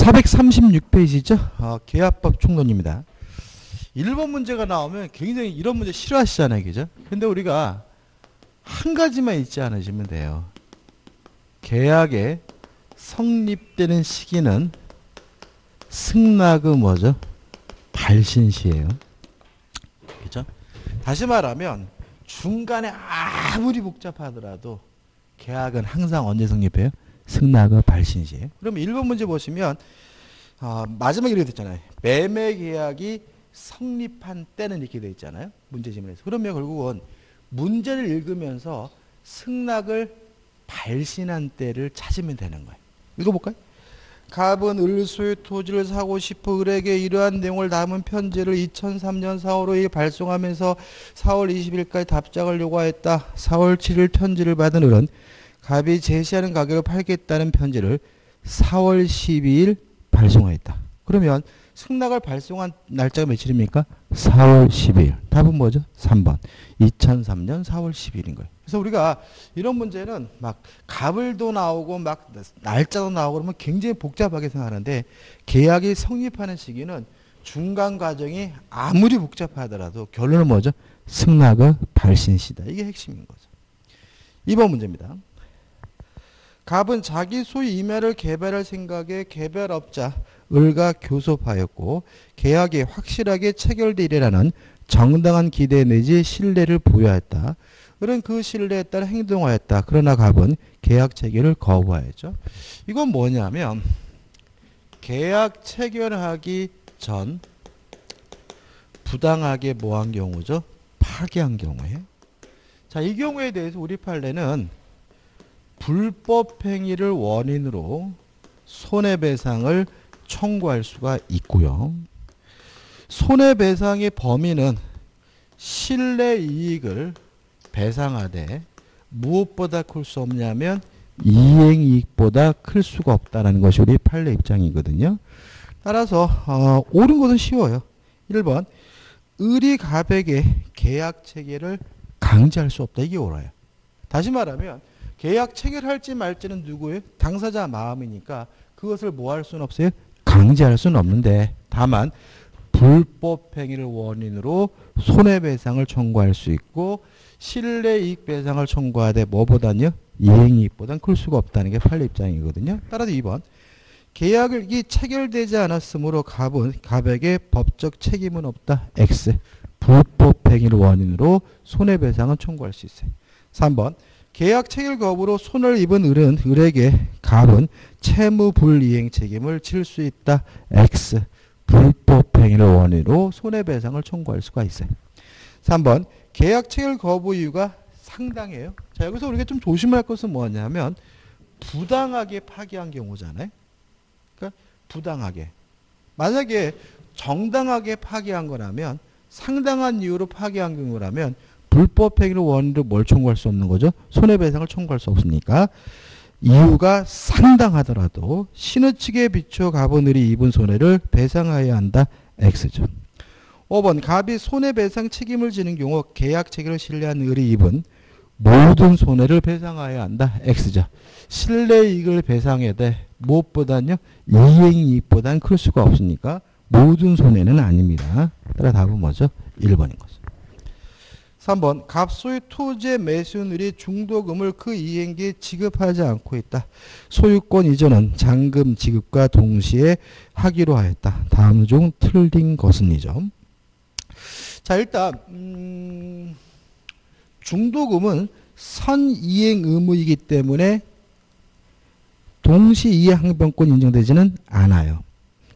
436페이지죠. 계약법 총론입니다. 1번 문제가 나오면 굉장히 이런 문제 싫어하시잖아요. 그죠? 근데 우리가 한 가지만 잊지 않으시면 돼요. 계약의 성립되는 시기는 승낙의 뭐죠? 발신시예요. 그죠? 다시 말하면 중간에 아무리 복잡하더라도 계약은 항상 언제 성립해요? 승낙의 발신시에. 그럼 1번 문제 보시면 마지막에 이렇게 됐잖아요. 매매 계약이 성립한 때는 이렇게 되어 있잖아요. 문제 지문에서. 그러면 결국은 문제를 읽으면서 승낙을 발신한 때를 찾으면 되는 거예요. 읽어볼까요? 갑은 을 소유 토지를 사고 싶어 을에게 이러한 내용을 담은 편지를 2003년 4월 5일 발송하면서 4월 20일까지 답장을 요구하였다. 4월 7일 편지를 받은 을은 갑이 제시하는 가격을 팔겠다는 편지를 4월 12일 발송하였다. 그러면 승낙을 발송한 날짜가 며칠입니까? 4월 12일. 답은 뭐죠? 3번. 2003년 4월 12일인 거예요. 그래서 우리가 이런 문제는 막 갑을도 나오고 막 날짜도 나오고 그러면 굉장히 복잡하게 생각하는데 계약이 성립하는 시기는 중간 과정이 아무리 복잡하더라도 결론은 뭐죠? 승낙의 발신시다. 이게 핵심인 거죠. 2번 문제입니다. 갑은 자기 소유 임야를 개발할 생각에 개발업자 을과 교섭하였고 계약이 확실하게 체결되리라는 정당한 기대 내지 신뢰를 보여했다. 을은 그 신뢰에 따라 행동하였다. 그러나 갑은 계약 체결을 거부하였죠. 이건 뭐냐면 계약 체결하기 전 부당하게 뭐한 경우죠? 파기한 경우에. 자, 이 경우에 대해서 우리 판례는 불법 행위를 원인으로 손해배상을 청구할 수가 있고요. 손해배상의 범위는 실내이익을 배상하되 무엇보다 클 수 없냐면 이행이익보다 클 수가 없다는 것이 우리 판례 입장이거든요. 따라서 옳은 것은 쉬워요. 1번 을이 갑에게 계약 체결을 강제할 수 없다. 이게 옳아요. 다시 말하면 계약 체결할지 말지는 누구예요? 당사자 마음이니까 그것을 뭐 할 수는 없어요? 강제할 수는 없는데 다만 불법 행위를 원인으로 손해배상을 청구할 수 있고 실내이익배상을 청구하되 뭐보다는요? 이행이익보다는 클 수가 없다는 게 판례 입장이거든요. 따라서 2번 계약이 체결되지 않았으므로 갑에게 법적 책임은 없다. X 불법 행위를 원인으로 손해배상은 청구할 수 있어요. 3번 계약 체결 거부로 손을 입은 을은 을에게 갑은 채무 불이행 책임을 질 수 있다. X 불법 행위를 원인으로 손해배상을 청구할 수가 있어요. 3번 계약 체결 거부 이유가 상당해요. 자, 여기서 우리가 좀 조심할 것은 뭐냐면 부당하게 파기한 경우잖아요. 그러니까 부당하게. 만약에 정당하게 파기한 거라면 상당한 이유로 파기한 경우라면 불법 행위를 원인으로 뭘 청구할 수 없는 거죠? 손해배상을 청구할 수 없으니까 이유가 상당하더라도 신의 측에 비추어 갑은 을이 입은 손해를 배상해야 한다. X죠. 5번 갑이 손해배상 책임을 지는 경우 계약 체결을 신뢰한 을이 입은 모든 손해를 배상해야 한다. X죠. 실내이익을 배상해야 돼. 무엇보다는요. 이행이익보다는 클 수가 없으니까 모든 손해는 아닙니다. 따라 답은 뭐죠? 1번인 거죠. 3번 갑 소유 토지의 매수인 을이 중도금을 그 이행기에 지급하지 않고 있다. 소유권 이전은 잔금 지급과 동시에 하기로 하였다. 다음 중 틀린 것은 이죠. 자, 일단 중도금은 선이행 의무이기 때문에 동시 이행 항변권 인정되지는 않아요.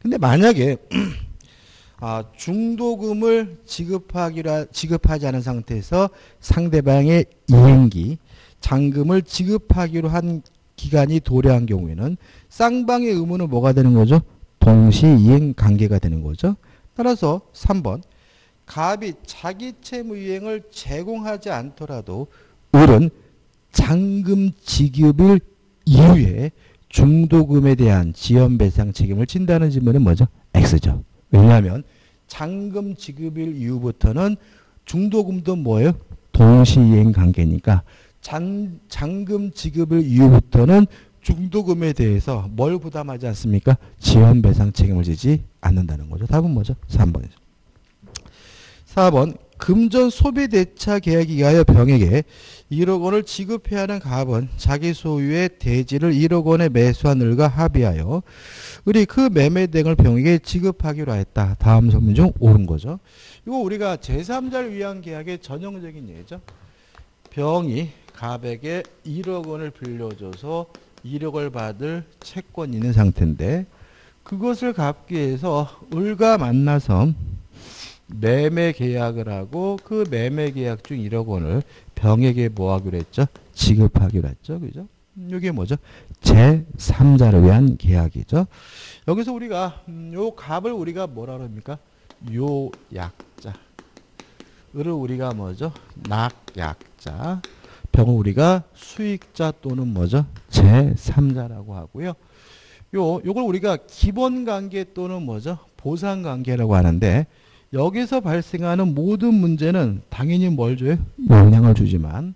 근데 만약에 중도금을 지급하지 않은 상태에서 상대방의 이행기, 잔금을 지급하기로 한 기간이 도래한 경우에는 쌍방의 의무는 뭐가 되는 거죠? 동시 이행 관계가 되는 거죠. 따라서 3번 갑이 자기 채무 이행을 제공하지 않더라도 을은 잔금 지급일 이후에 중도금에 대한 지연배상 책임을 진다는 질문은 뭐죠? X죠. 왜냐하면 잔금 지급일 이후부터는 중도금도 뭐예요? 동시이행 관계니까 잔금 지급일 이후부터는 중도금에 대해서 뭘 부담하지 않습니까? 지연배상 책임을 지지 않는다는 거죠. 답은 뭐죠? 3번이죠. 4번 금전 소비대차 계약에 의하여 병에게 1억 원을 지급해야 하는 갑은 자기 소유의 대지를 1억 원에 매수한 을과 합의하여 을이 그 매매대금을 병에게 지급하기로 했다. 다음 설문 중 옳은 거죠. 이거 우리가 제3자를 위한 계약의 전형적인 예죠. 병이 갑에게 1억 원을 빌려줘서 1억을 받을 채권이 있는 상태인데 그것을 갚기 위해서 을과 만나서 매매 계약을 하고 그 매매 계약 중 1억 원을 병에게 뭐 하기로 했죠? 지급하기로 했죠. 그죠? 이게 뭐죠? 제3자를 위한 계약이죠. 여기서 우리가 요 갑을 우리가 뭐라 그럽니까? 요약자. 을을 우리가 뭐죠? 낙약자. 병을 우리가 수익자 또는 뭐죠? 제3자라고 하고요. 요걸 우리가 기본 관계 또는 뭐죠? 보상 관계라고 하는데 여기서 발생하는 모든 문제는 당연히 뭘 줘요? 영향을 주지만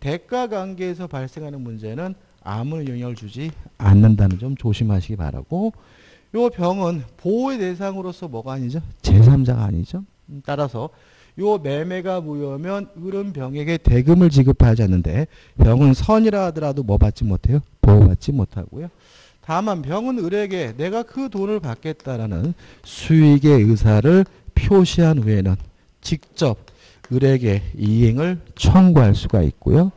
대가 관계에서 발생하는 문제는 아무런 영향을 주지 않는다는 점 조심하시기 바라고 요 병은 보호의 대상으로서 뭐가 아니죠? 제3자가 아니죠. 따라서 요 매매가 무효면 을은 병에게 대금을 지급하지 않는데 병은 선이라 하더라도 뭐 받지 못해요? 보호받지 못하고요. 다만 병은 을에게 내가 그 돈을 받겠다라는 수익의 의사를 표시한 후에는 직접 을에게 이행을 청구할 수가 있고요.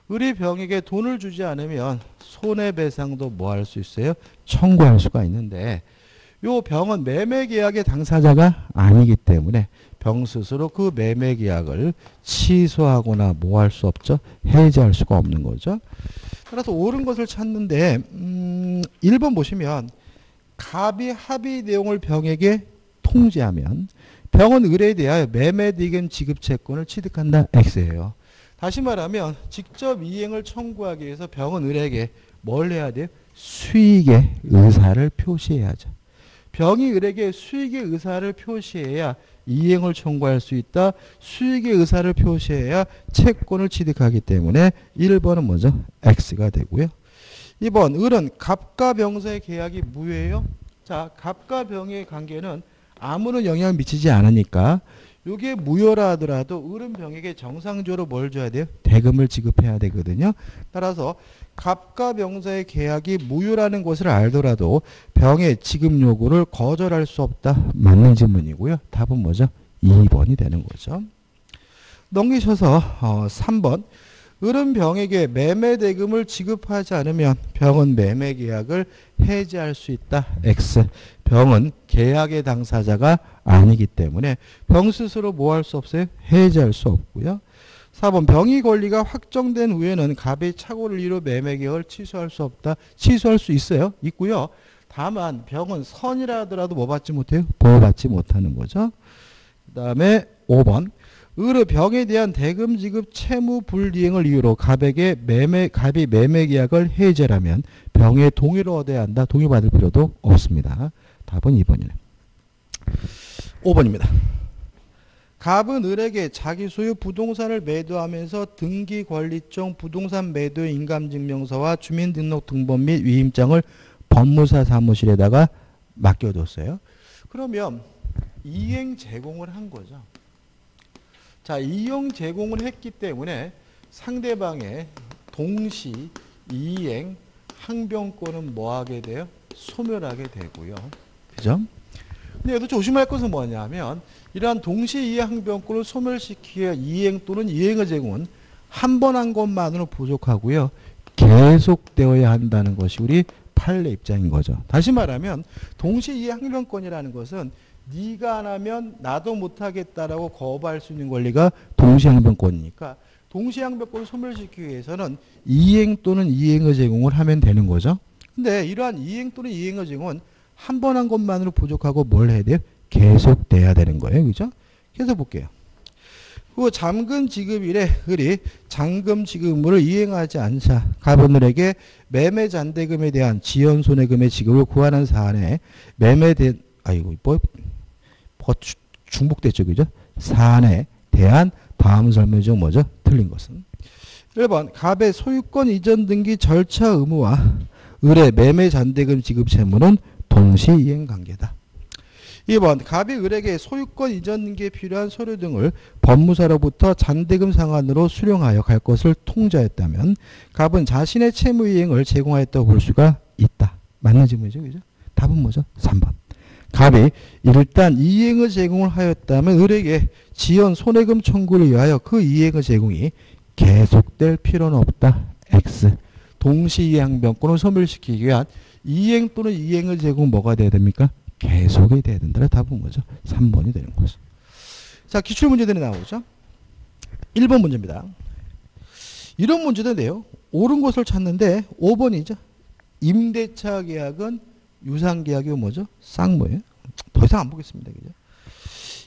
을이 병에게 돈을 주지 않으면 손해배상도 뭐 할 수 있어요? 청구할 수가 있는데 요 병은 매매계약의 당사자가 아니기 때문에 병 스스로 그 매매계약을 취소하거나 뭐 할 수 없죠? 해지할 수가 없는 거죠. 따라서 옳은 것을 찾는데 1번 보시면 갑이 합의 내용을 병에게 통지하면 병은 을에 대하여 매매대금 지급채권을 취득한다. X예요. 다시 말하면 직접 이행을 청구하기 위해서 병은 을에게 뭘 해야 돼요? 수익의 의사를 표시해야죠. 병이 을에게 수익의 의사를 표시해야 이행을 청구할 수 있다. 수익의 의사를 표시해야 채권을 취득하기 때문에 1번은 뭐죠? X가 되고요. 2번 을은 갑과 병사의 계약이 무효예요. 자, 갑과 병의 관계는 아무런 영향을 미치지 않으니까 이게 무효라 하더라도 을은 병에게 정상적으로 뭘 줘야 돼요? 대금을 지급해야 되거든요. 따라서 갑과 병사의 계약이 무효라는 것을 알더라도 병의 지급 요구를 거절할 수 없다. 맞는 질문이고요. 답은 뭐죠? 2번이 되는 거죠. 넘기셔서 3번 을은 병에게 매매 대금을 지급하지 않으면 병은 매매 계약을 해지할 수 있다. X. 병은 계약의 당사자가 아니기 때문에 병 스스로 뭐 할 수 없어요? 해지할 수 없고요. 4번 병이 권리가 확정된 후에는 갑의 착오를 이루 매매 계약을 취소할 수 없다. 취소할 수 있어요. 있고요. 다만 병은 선이라 하더라도 뭐 받지 못해요? 보호받지 못하는 거죠. 그 다음에 5번 을의 병에 대한 대금 지급 채무 불이행을 이유로 갑이 매매 계약을 해제하면 병의 동의를 얻어야 한다. 동의받을 필요도 없습니다. 답은 2번이네. 5번입니다. 갑은 을에게 자기 소유 부동산을 매도하면서 등기 권리증 부동산 매도의 인감증명서와 주민등록등본 및 위임장을 법무사 사무실에다가 맡겨뒀어요. 그러면 이행 제공을 한 거죠. 자, 이행 제공을 했기 때문에 상대방의 동시 이행 항변권은 뭐 하게 돼요? 소멸하게 되고요. 그죠? 근데 여기서 조심할 것은 뭐냐면 이러한 동시 이행 항변권을 소멸시키기 위해 이행 또는 이행의 제공은 한 번 한 것만으로 부족하고요. 계속되어야 한다는 것이 우리 판례 입장인 거죠. 다시 말하면 동시 이행 항변권이라는 것은 네가 안 하면 나도 못하겠다라고 거부할 수 있는 권리가 동시항변권이니까 동시항변권을 소멸시키기 위해서는 이행 또는 이행의 제공을 하면 되는 거죠. 근데 이러한 이행 또는 이행의 제공은 한 번 한 것만으로 부족하고 뭘 해야 돼요? 계속돼야 되는 거예요. 그죠? 계속 볼게요. 그 잠금 지급일에 을이 잔금 지급 의무를 이행하지 않자 갑은 을에게 매매 잔대금에 대한 지연 손해금의 지급을 구하는 사안에 매매된 중복됐죠. 그죠? 사안에 대한 다음 설명 중 뭐죠? 틀린 것은 1번 갑의 소유권 이전 등기 절차 의무와 의뢰, 매매, 잔대금, 지급, 채무는 동시이행 관계다. 2번 갑이 을에게 소유권 이전에 필요한 서류 등을 법무사로부터 잔대금 상환으로 수령하여 갈 것을 통지하였다면 갑은 자신의 채무 이행을 제공하였다고 볼 수가 있다. 맞는 질문이죠. 그죠? 답은 뭐죠? 3번. 갑이 일단 이행을 제공을 하였다면 을에게 지연 손해금 청구를 위하여 그 이행의 제공이 계속될 필요는 없다. X. 동시이행변권을 소멸시키기 위한 이행 또는 이행의 제공 뭐가 돼야 됩니까? 계속이 돼야 된다. 답은 뭐죠? 3번이 되는 거죠. 자, 기출문제들이 나오죠. 1번 문제입니다. 이런 문제인데요. 옳은 것을 찾는데 5번이죠. 임대차 계약은 유상계약이 뭐죠? 쌍뭐예요. 더 이상 안 보겠습니다. 그죠?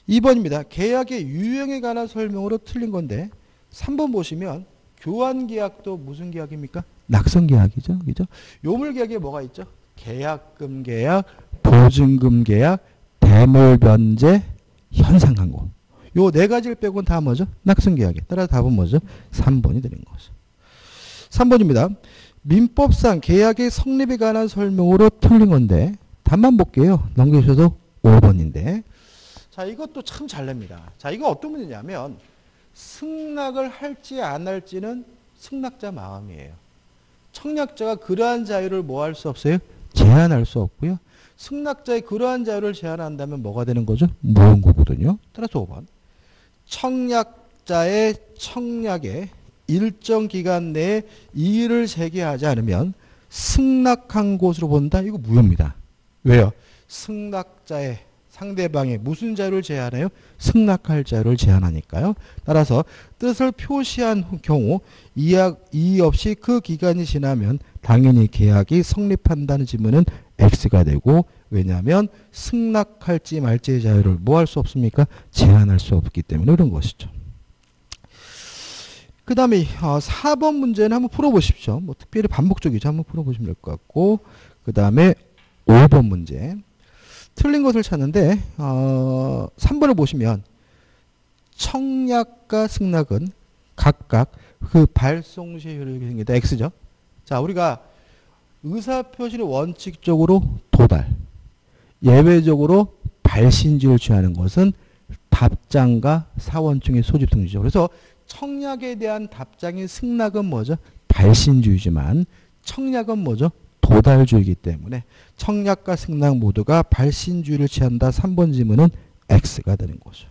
2번입니다. 계약의 유형에 관한 설명으로 틀린 건데 3번 보시면 교환계약도 무슨 계약입니까? 낙선계약이죠. 그죠? 요물계약에 뭐가 있죠? 계약금 계약, 보증금 계약, 대물변제, 현상강고. 요 네 가지를 빼고는 다 뭐죠? 낙선계약이에요. 따라서 답은 뭐죠? 3번이 되는 거죠. 3번입니다. 민법상 계약의 성립에 관한 설명으로 틀린 건데 답만 볼게요. 넘겨주셔도 5번인데 자 이것도 참 잘 냅니다. 자 이거 어떤 문제냐면 승낙을 할지 안 할지는 승낙자 마음이에요. 청약자가 그러한 자유를 뭐 할 수 없어요? 제한할 수 없고요. 승낙자의 그러한 자유를 제한한다면 뭐가 되는 거죠? 무효거든요. 따라서 5번. 청약자의 청약에 일정 기간 내에 이의를 제기하지 않으면 승낙한 것으로 본다. 이거 무효입니다. 왜요? 승낙자의 상대방의 무슨 자유를 제한해요? 승낙할 자유를 제한하니까요. 따라서 뜻을 표시한 경우 이의 없이 그 기간이 지나면 당연히 계약이 성립한다는 지문은 X가 되고 왜냐하면 승낙할지 말지의 자유를 뭐 할 수 없습니까? 제한할 수 없기 때문에 그런 것이죠. 그 다음에 4번 문제는 한번 풀어보십시오. 뭐 특별히 반복적이죠. 한번 풀어보시면 될 것 같고 그 다음에 5번 문제 틀린 것을 찾는데 3번을 보시면 청약과 승낙은 각각 그 발송 시 효력이 생긴다. X죠. 자 우리가 의사표시를 원칙적으로 도달 예외적으로 발신지를 취하는 것은 답장과 사원증의 소집 등지죠. 그래서 청약에 대한 답장의 승낙은 뭐죠? 발신주의지만 청약은 뭐죠? 도달주의이기 때문에 청약과 승낙 모두가 발신주의를 취한다. 3번 지문은 X가 되는 거죠.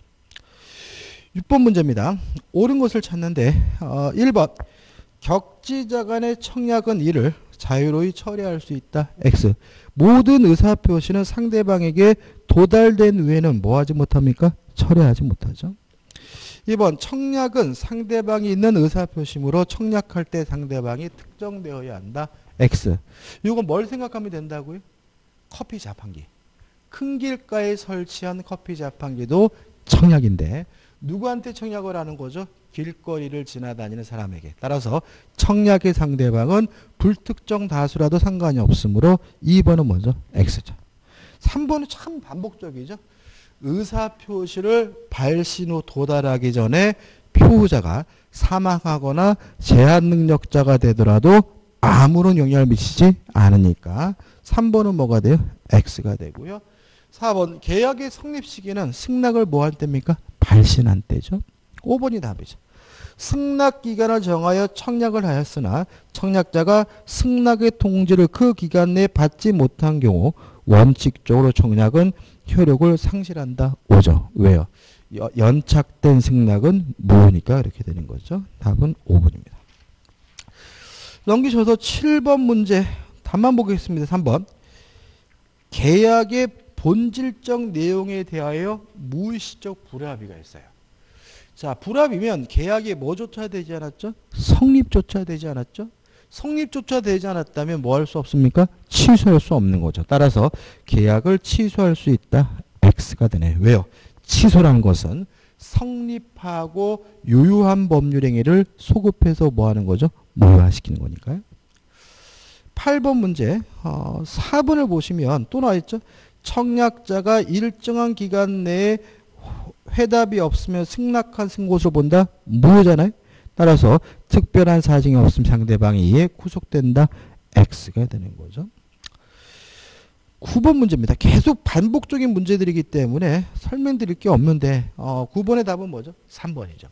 6번 문제입니다. 옳은 것을 찾는데 1번 격지자 간의 청약은 이를 자유로이 처리할 수 있다. X. 모든 의사표시는 상대방에게 도달된 후에는 뭐하지 못합니까? 처리하지 못하죠. 2번 청약은 상대방이 있는 의사표시므로 청약할 때 상대방이 특정되어야 한다. X. 이건 뭘 생각하면 된다고요? 커피 자판기. 큰 길가에 설치한 커피 자판기도 청약인데 누구한테 청약을 하는 거죠? 길거리를 지나다니는 사람에게. 따라서 청약의 상대방은 불특정 다수라도 상관이 없으므로 2번은 뭐죠? X죠. 3번은 참 반복적이죠. 의사표시를 발신 후 도달하기 전에 표의자가 사망하거나 제한능력자가 되더라도 아무런 영향을 미치지 않으니까 3번은 뭐가 돼요? X가 되고요. 4번 계약의 성립 시기는 승낙을 뭐 할 때입니까? 발신한 때죠. 5번이 답이죠. 승낙 기간을 정하여 청약을 하였으나 청약자가 승낙의 통지를 그 기간 내에 받지 못한 경우 원칙적으로 청약은 효력을 상실한다. 5죠. 왜요? 연착된 승낙은 무효니까 이렇게 되는 거죠. 답은 5번입니다. 넘기셔서 7번 문제 답만 보겠습니다. 3번 계약의 본질적 내용에 대하여 무의식적 불합의가 있어요. 자, 불합이면 계약에 뭐조차 되지 않았죠? 성립조차 되지 않았죠? 성립조차 되지 않았다면 뭐 할 수 없습니까? 취소할 수 없는 거죠. 따라서 계약을 취소할 수 있다. X가 되네요. 왜요? 취소라는 것은 성립하고 유효한 법률 행위를 소급해서 뭐 하는 거죠? 무효화시키는 거니까요. 8번 문제 4번을 보시면 또 나와있죠. 청약자가 일정한 기간 내에 회답이 없으면 승낙한 승고를 본다. 무효잖아요. 따라서 특별한 사정이 없으면 상대방이 이에 구속된다. X가 되는 거죠. 9번 문제입니다. 계속 반복적인 문제들이기 때문에 설명드릴 게 없는데 9번의 답은 뭐죠? 3번이죠.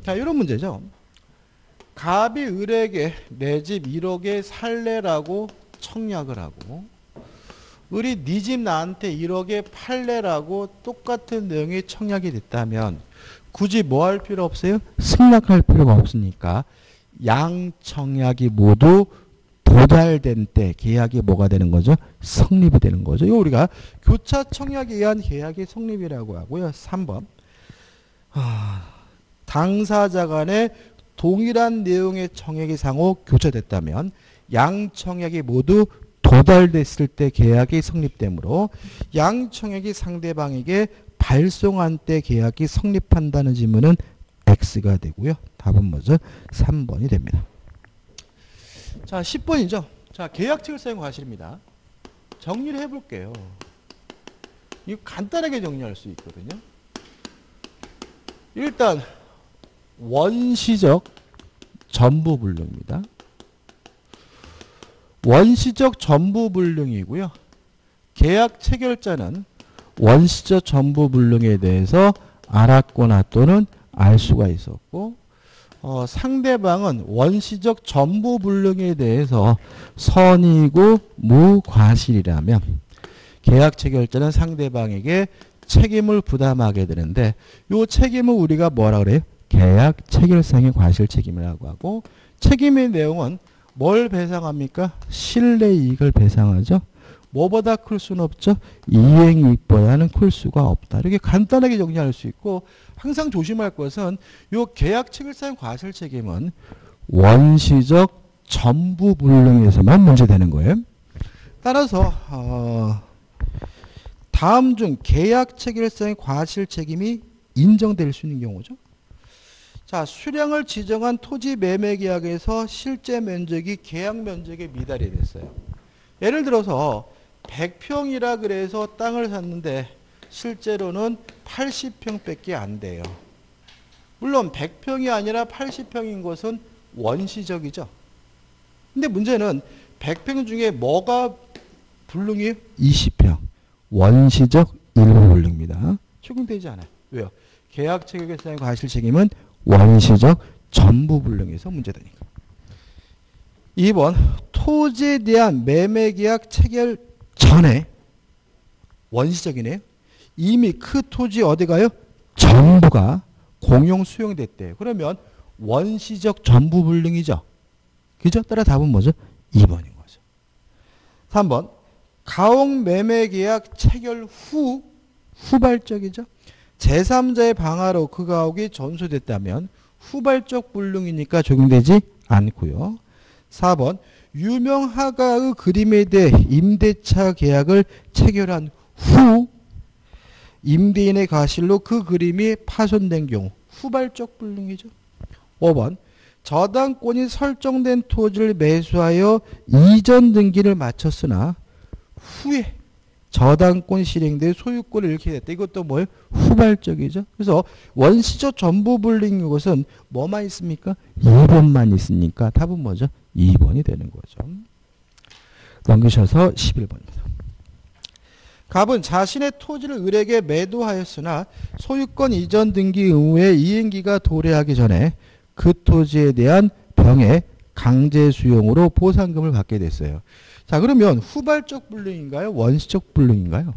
자, 이런 문제죠. 갑이 을에게 내 집 1억에 살래라고 청약을 하고 을이 네 집 나한테 1억에 팔래라고 똑같은 내용의 청약이 됐다면 굳이 뭐 할 필요 없어요? 승낙할 필요가 없으니까 양 청약이 모두 도달된 때 계약이 뭐가 되는 거죠? 성립이 되는 거죠. 이거 우리가 교차 청약에 의한 계약의 성립이라고 하고요. 3번. 당사자 간에 동일한 내용의 청약이 상호 교차됐다면 양 청약이 모두 도달됐을 때 계약이 성립되므로 양 청약이 상대방에게 발송한 때 계약이 성립한다는 지문은 X가 되고요. 답은 뭐죠? 3번이 됩니다. 자, 10번이죠. 자, 계약책을 사용 과실입니다. 정리를 해볼게요. 이거 간단하게 정리할 수 있거든요. 일단 원시적 전부불능입니다. 원시적 전부불능이고요. 계약 체결자는 원시적 전부불능에 대해서 알았거나 또는 알 수가 있었고 상대방은 원시적 전부불능에 대해서 선이고 무과실이라면 계약 체결자는 상대방에게 책임을 부담하게 되는데 이 책임을 우리가 뭐라 그래요? 계약 체결상의 과실 책임이라고 하고 책임의 내용은 뭘 배상합니까? 실내이익을 배상하죠. 뭐보다 클 수는 없죠. 이행이익보다는 클 수가 없다. 이렇게 간단하게 정리할 수 있고 항상 조심할 것은 이 계약 체결상 과실 책임은 원시적 전부불능에서만 문제되는 거예요. 따라서 다음 중 계약 체결상 과실 책임이 인정될 수 있는 경우죠. 자, 수량을 지정한 토지 매매 계약에서 실제 면적이 계약 면적에 미달이 됐어요. 예를 들어서 100평이라 그래서 땅을 샀는데 실제로는 80평밖에 안 돼요. 물론 100평이 아니라 80평인 것은 원시적이죠. 근데 문제는 100평 중에 뭐가 불능이에요? 20평. 원시적 일부 불능입니다. 적용되지 않아요. 왜요? 계약 체결상의 과실 책임은 원시적 전부 불능에서 문제되니까. 2번 토지에 대한 매매 계약 체결 전에 원시적이네요. 이미 그 토지 어디 가요? 전부가 공용 수용됐대요. 그러면 원시적 전부 불능이죠. 그죠? 따라 답은 뭐죠? 2번인 거죠. 3번 가옥 매매 계약 체결 후 후발적이죠. 제3자의 방화로 그 가옥이 전소됐다면 후발적 불능이니까 적용되지 않고요. 4번 유명하가의 그림에 대해 임대차 계약을 체결한 후 임대인의 과실로 그 그림이 파손된 경우 후발적 불능이죠. 5번 저당권이 설정된 토지를 매수하여 이전 등기를 마쳤으나 후에 저당권 실행돼 소유권을 잃게 됐다. 이것도 뭐예요? 후발적이죠. 그래서 원시적 전부불능인 것은 뭐만 있습니까? 2번만 있으니까 답은 뭐죠? 2번이 되는 거죠. 넘기셔서 11번입니다. 갑은 자신의 토지를 을에게 매도하였으나 소유권 이전 등기 의무에 이행기가 도래하기 전에 그 토지에 대한 병의 강제 수용으로 보상금을 받게 됐어요. 자, 그러면 후발적 불능인가요? 원시적 불능인가요?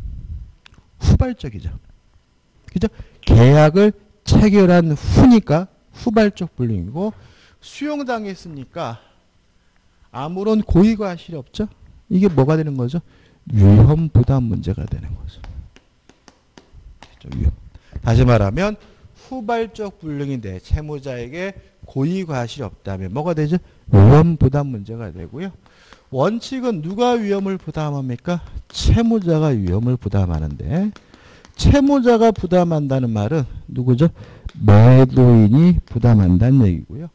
후발적이죠. 그죠? 계약을 체결한 후니까 후발적 불능이고 수용당했으니까 아무런 고의과실이 없죠? 이게 뭐가 되는 거죠? 위험 부담 문제가 되는 거죠. 위험. 다시 말하면 후발적 불능인데 채무자에게 고의과실이 없다면 뭐가 되죠? 위험 부담 문제가 되고요. 원칙은 누가 위험을 부담합니까? 채무자가 위험을 부담하는데 채무자가 부담한다는 말은 누구죠? 매도인이 부담한다는 얘기고요.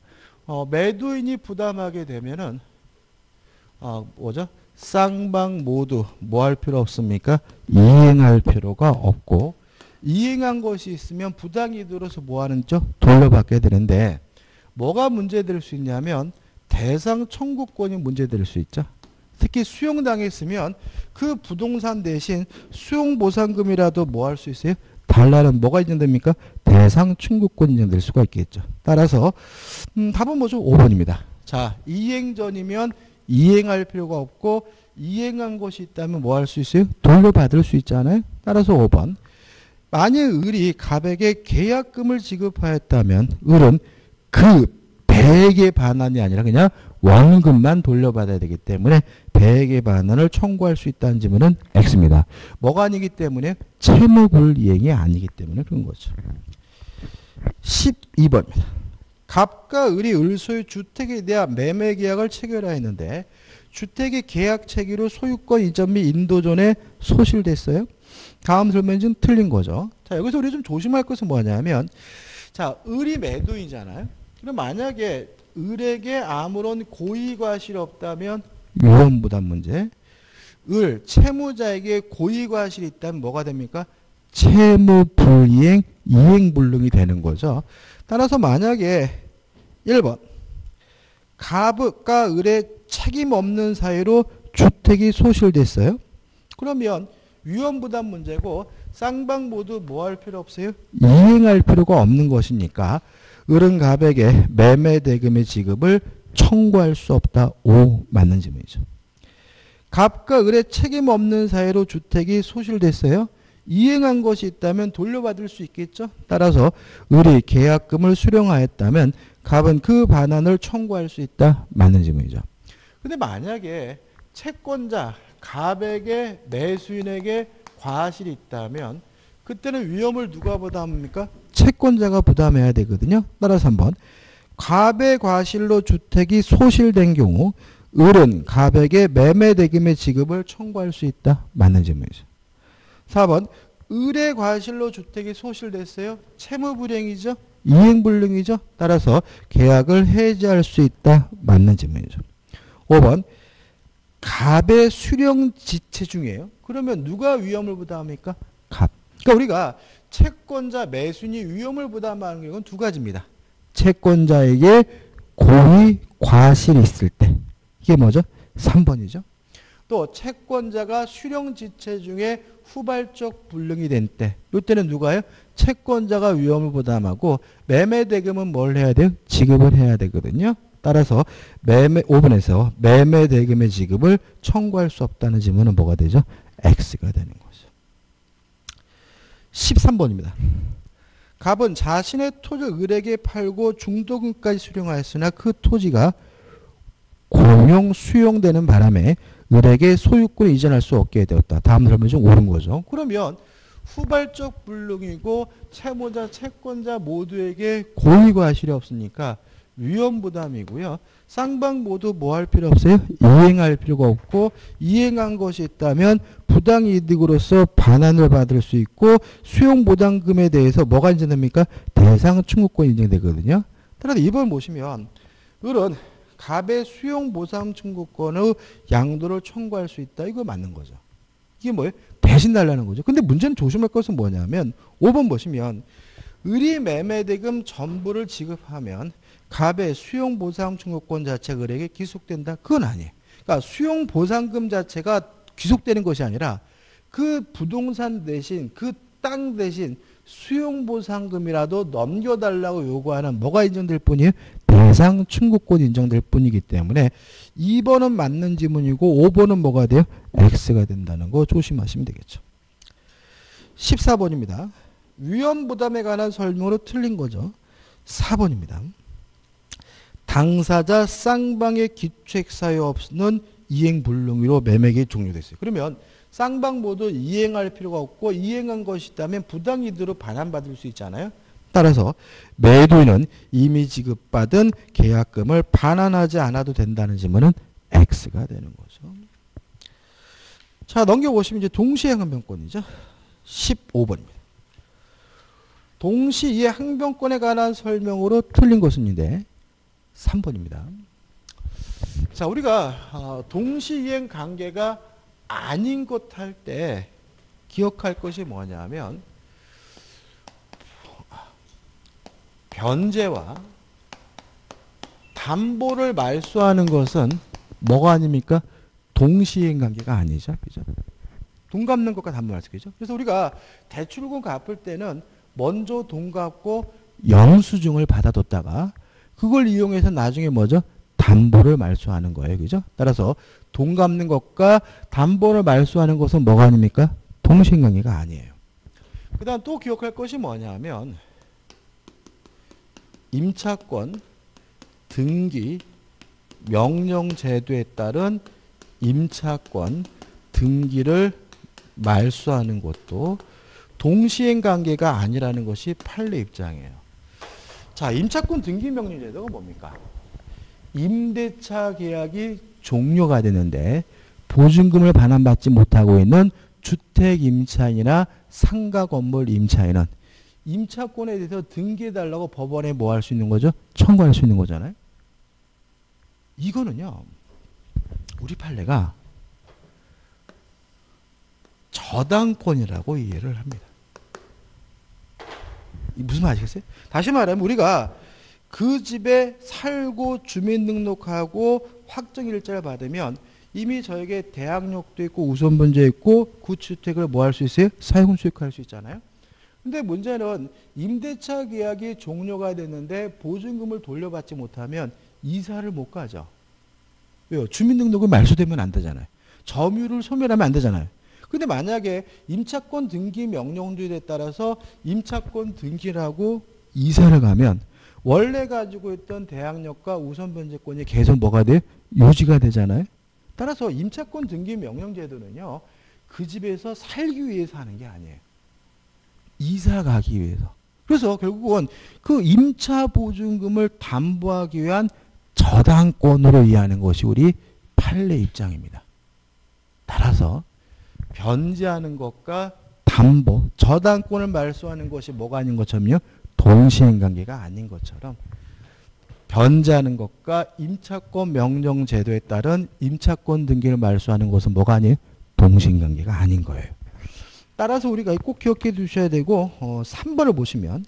매도인이 부담하게 되면은 뭐죠? 쌍방 모두 뭐 할 필요 없습니까? 이행할 필요가 없고 이행한 것이 있으면 부당이 들어서 뭐 하는죠? 돌려받게 되는데 뭐가 문제될 수 있냐면 대상 청구권이 문제될 수 있죠. 특히 수용당했으면 그 부동산 대신 수용보상금이라도 뭐 할 수 있어요? 달라는 뭐가 인정됩니까? 대상 충구권 인정될 수가 있겠죠. 따라서 답은 뭐죠? 5번입니다. 자, 이행 전이면 이행할 필요가 없고 이행한 것이 있다면 뭐 할 수 있어요? 돌려받을 수 있잖아요. 따라서 5번. 만약 을이 갑에게 계약금을 지급하였다면 을은 그 배액의 반환이 아니라 그냥 원금만 돌려받아야 되기 때문에 배액의 반환을 청구할 수 있다는 질문은 X입니다. 뭐가 아니기 때문에 채무불이행이 아니기 때문에 그런 거죠. 12번입니다. 갑과 을이 을 소유 주택에 대한 매매 계약을 체결하였는데 주택의 계약 체결로 소유권 이전 및 인도전에 소실됐어요. 다음 설명은 좀 틀린 거죠. 자, 여기서 우리 좀 조심할 것은 뭐냐면, 자, 을이 매도인이잖아요. 그럼 만약에 을에게 아무런 고의과실이 없다면 유언부담 문제. 을, 채무자에게 고의과실이 있다면 뭐가 됩니까? 채무불이행, 이행불능이 되는 거죠. 따라서 만약에 1번 갑과 을의 책임 없는 사유로 주택이 소실됐어요. 그러면 위험부담 문제고 쌍방 모두 뭐 할 필요 없어요? 이행할 필요가 없는 것이니까 을은 갑에게 매매 대금의 지급을 청구할 수 없다. 5 맞는 질문이죠. 갑과 을의 책임 없는 사유로 주택이 소실됐어요. 이행한 것이 있다면 돌려받을 수 있겠죠. 따라서 을이 계약금을 수령하였다면 갑은 그 반환을 청구할 수 있다. 맞는 질문이죠. 근데 만약에 채권자 갑에게 매수인에게 과실이 있다면 그때는 위험을 누가 부담합니까? 채권자가 부담해야 되거든요. 따라서 한번 갑의 과실로 주택이 소실된 경우 을은 갑에게 매매 대금의 지급을 청구할 수 있다. 맞는 질문이죠. 4번 을의 과실로 주택이 소실됐어요. 채무불이행이죠. 이행불능이죠. 따라서 계약을 해지할 수 있다. 맞는 질문이죠. 5번 갑의 수령 지체 중이에요. 그러면 누가 위험을 부담합니까? 갑. 그러니까 우리가 채권자 매수인이 위험을 부담하는 경우는 두 가지입니다. 채권자에게 고의 과실이 있을 때. 이게 뭐죠? 3번이죠. 또 채권자가 수령 지체 중에 후발적 불능이 된 때. 이때는 누가요? 채권자가 위험을 부담하고 매매 대금은 뭘 해야 돼요? 지급을 해야 되거든요. 따라서 5번에서 매매 대금의 지급을 청구할 수 없다는 질문은 뭐가 되죠? X가 되는 거죠. 13번입니다. 갑은 자신의 토지를 을에게 팔고 중도금까지 수령하였으나 그 토지가 공용 수용되는 바람에 을에게 소유권을 이전할 수 없게 되었다. 다음 설명이 좀 옳은 거죠. 그러면 후발적 불능이고 채무자, 채권자 모두에게 고의과실이 없으니까 위험부담이고요. 쌍방 모두 뭐 할 필요 없어요? 이행할 필요가 없고 이행한 것이 있다면 부당이득으로서 반환을 받을 수 있고 수용보상금에 대해서 뭐가 인정됩니까? 대상 청구권이 인정되거든요. 따라서 2번 보시면 을은 갑의 수용보상 청구권의 양도를 청구할 수 있다. 이거 맞는 거죠. 이게 뭐예요? 대신 달라는 거죠. 근데 문제는 조심할 것은 뭐냐면 5번 보시면 을이 매매대금 전부를 지급하면 갑의 수용보상 청구권 자체가 을에게 귀속된다. 그건 아니에요. 그러니까 수용보상금 자체가 귀속되는 것이 아니라 그 부동산 대신 그 땅 대신 수용보상금이라도 넘겨달라고 요구하는 뭐가 인정될 뿐이에요? 대상 청구권 인정될 뿐이기 때문에 2번은 맞는 지문이고 5번은 뭐가 돼요? X가 된다는 거 조심하시면 되겠죠. 14번입니다. 위험부담에 관한 설명으로 틀린 거죠. 4번입니다. 당사자 쌍방의 기책 사유 없는 이행불능으로 매매계획이 종료됐어요. 그러면 쌍방 모두 이행할 필요가 없고 이행한 것이 있다면 부당이득으로 반환받을 수 있잖아요. 따라서 매도인은 이미 지급받은 계약금을 반환하지 않아도 된다는 질문은 X가 되는 거죠. 자, 넘겨보시면 이제 동시행항변권이죠. 15번입니다. 동시이해 항변권에 관한 설명으로 틀린 것인데 3번입니다. 자, 우리가 동시이행 관계가 아닌 것 할 때 기억할 것이 뭐냐면 변제와 담보를 말소하는 것은 뭐가 아닙니까? 동시행 관계가 아니죠. 그죠? 돈 갚는 것과 담보할 수 있죠. 그래서 우리가 대출금 갚을 때는 먼저 돈 갚고 영수증을 받아뒀다가 그걸 이용해서 나중에 뭐죠? 담보를 말소하는 거예요. 그죠? 따라서 돈 갚는 것과 담보를 말소하는 것은 뭐가 아닙니까? 동시행 관계가 아니에요. 그 다음 또 기억할 것이 뭐냐면 임차권, 등기, 명령 제도에 따른 임차권, 등기를 말소하는 것도 동시행 관계가 아니라는 것이 판례 입장이에요. 자, 임차권 등기 명령 제도가 뭡니까? 임대차 계약이 종료가 되는데 보증금을 반환받지 못하고 있는 주택 임차인이나 상가 건물 임차인은 임차권에 대해서 등기해달라고 법원에 뭐 할 수 있는 거죠? 청구할 수 있는 거잖아요. 이거는요, 우리 판례가 저당권이라고 이해를 합니다. 무슨 말 아시겠어요? 다시 말하면 우리가 그 집에 살고 주민등록하고 확정일자를 받으면 이미 저에게 대항력도 있고 우선분제 있고 구주택을 뭐 할 수 있어요? 사용 수익할 수 있잖아요. 근데 문제는 임대차 계약이 종료가 됐는데 보증금을 돌려받지 못하면 이사를 못 가죠. 왜요? 주민등록이 말소되면 안 되잖아요. 점유를 소멸하면 안 되잖아요. 근데 만약에 임차권 등기 명령도에 따라서 임차권 등기를 하고 이사를 가면 원래 가지고 있던 대항력과 우선변제권이 계속 뭐가 돼요? 유지가 되잖아요. 따라서 임차권 등기 명령 제도는요, 그 집에서 살기 위해서 하는 게 아니에요. 이사 가기 위해서. 그래서 결국은 그 임차 보증금을 담보하기 위한 저당권으로 이해하는 것이 우리 판례 입장입니다. 따라서 변제하는 것과 담보, 저당권을 말소하는 것이 뭐가 아닌 것처럼요? 동시행 관계가 아닌 것처럼 변제하는 것과 임차권 명령 제도에 따른 임차권 등기를 말소하는 것은 뭐가 아니에요? 동시행 관계가 아닌 거예요. 따라서 우리가 꼭 기억해 두셔야 되고 3번을 보시면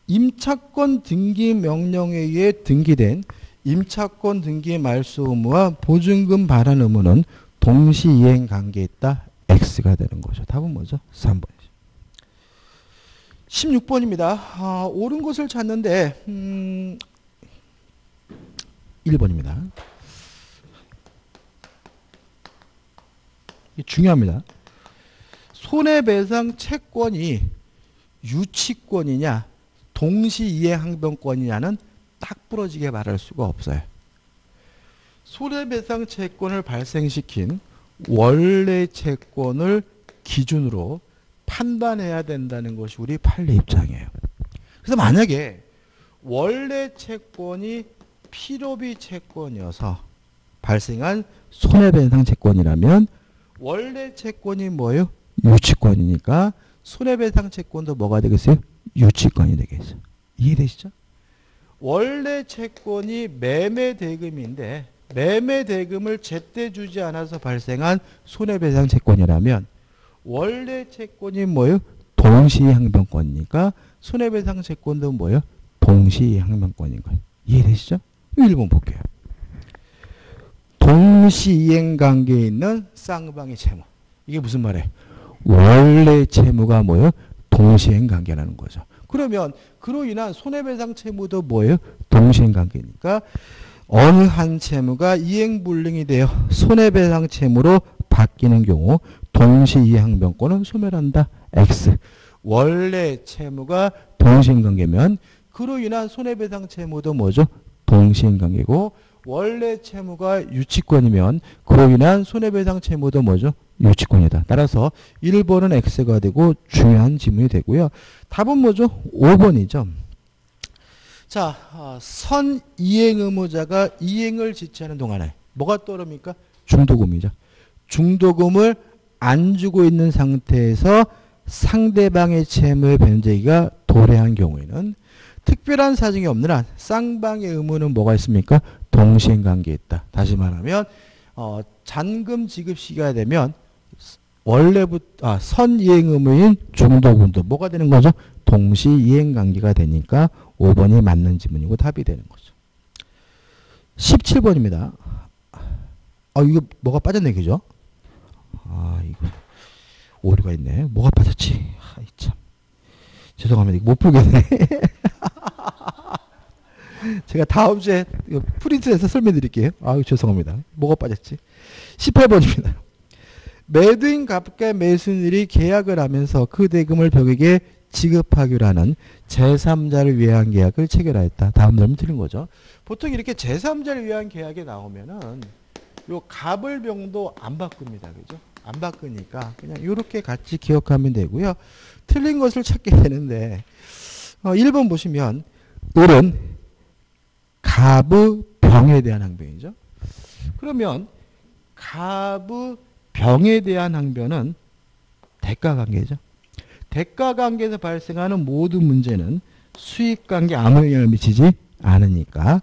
임차권 등기 명령에 의해 등기된 임차권 등기 말소 의무와 보증금 반환 의무는 동시 이행 관계에 있다. X가 되는 거죠. 답은 뭐죠? 3번이죠. 16번입니다. 옳은 것을 찾는데 1번입니다. 이게 중요합니다. 손해배상 채권이 유치권이냐 동시이행항변권이냐는 딱 부러지게 말할 수가 없어요. 손해배상 채권을 발생시킨 원래 채권을 기준으로 판단해야 된다는 것이 우리 판례 입장이에요. 그래서 만약에 원래 채권이 필요비 채권이어서 발생한 손해배상 채권이라면 원래 채권이 뭐예요? 유치권이니까 손해배상 채권도 뭐가 되겠어요? 유치권이 되겠어요. 이해되시죠? 원래 채권이 매매대금인데 매매대금을 제때 주지 않아서 발생한 손해배상 채권이라면 원래 채권이 뭐예요? 동시항변권이니까 손해배상 채권도 뭐예요? 동시항변권인 거예요. 이해되시죠? 1번 볼게요. 동시이행 관계에 있는 쌍방의 채무. 이게 무슨 말이에요? 원래 채무가 뭐예요? 동시행 관계라는 거죠. 그러면 그로 인한 손해배상 채무도 뭐예요? 동시행 관계니까 어느 한 채무가 이행불능이 되어 손해배상 채무로 바뀌는 경우 동시이행항변권은 소멸한다. X. 원래 채무가 동시행 관계면 그로 인한 손해배상 채무도 뭐죠? 동시행 관계고 원래 채무가 유치권이면 그로 인한 손해배상 채무도 뭐죠? 유치권이다. 따라서 1번은 X가 되고 중요한 지문이 되고요. 답은 뭐죠? 5번이죠. 자, 선이행 의무자가 이행을 지체하는 동안에 뭐가 떠오릅니까? 중도금이죠. 중도금을 안 주고 있는 상태에서 상대방의 채무의 변제기가 도래한 경우에는 특별한 사정이 없는 한 쌍방의 의무는 뭐가 있습니까? 동시행관계에 있다. 다시 말하면 잔금 지급 시기가 되면 원래부터 선이행 의무인 중도금도 뭐가 되는 거죠? 동시이행관계가 되니까 5번이 맞는 지문이고 답이 되는 거죠. 17번입니다. 이거 뭐가 빠졌네, 그죠? 이거 오류가 있네. 뭐가 빠졌지? 참. 죄송합니다. 이거 못 풀겠네. 제가 다음 주에 프린트해서 설명드릴게요. 죄송합니다. 뭐가 빠졌지? 18번입니다. 매도인 값과 매수인들이 계약을 하면서 그 대금을 병에게 지급하기로 하는 제3자를 위한 계약을 체결하였다. 다음 설명 틀린 거죠. 보통 이렇게 제3자를 위한 계약이 나오면은 요 값을 병도 안 바꿉니다. 그죠? 안 바꾸니까 그냥 이렇게 같이 기억하면 되고요. 틀린 것을 찾게 되는데 1번 보시면 을은 갑의 병에 대한 항변이죠. 그러면 갑의 병에 대한 항변은 대가관계죠. 대가관계에서 발생하는 모든 문제는 수익관계에 아무 영향을 미치지 않으니까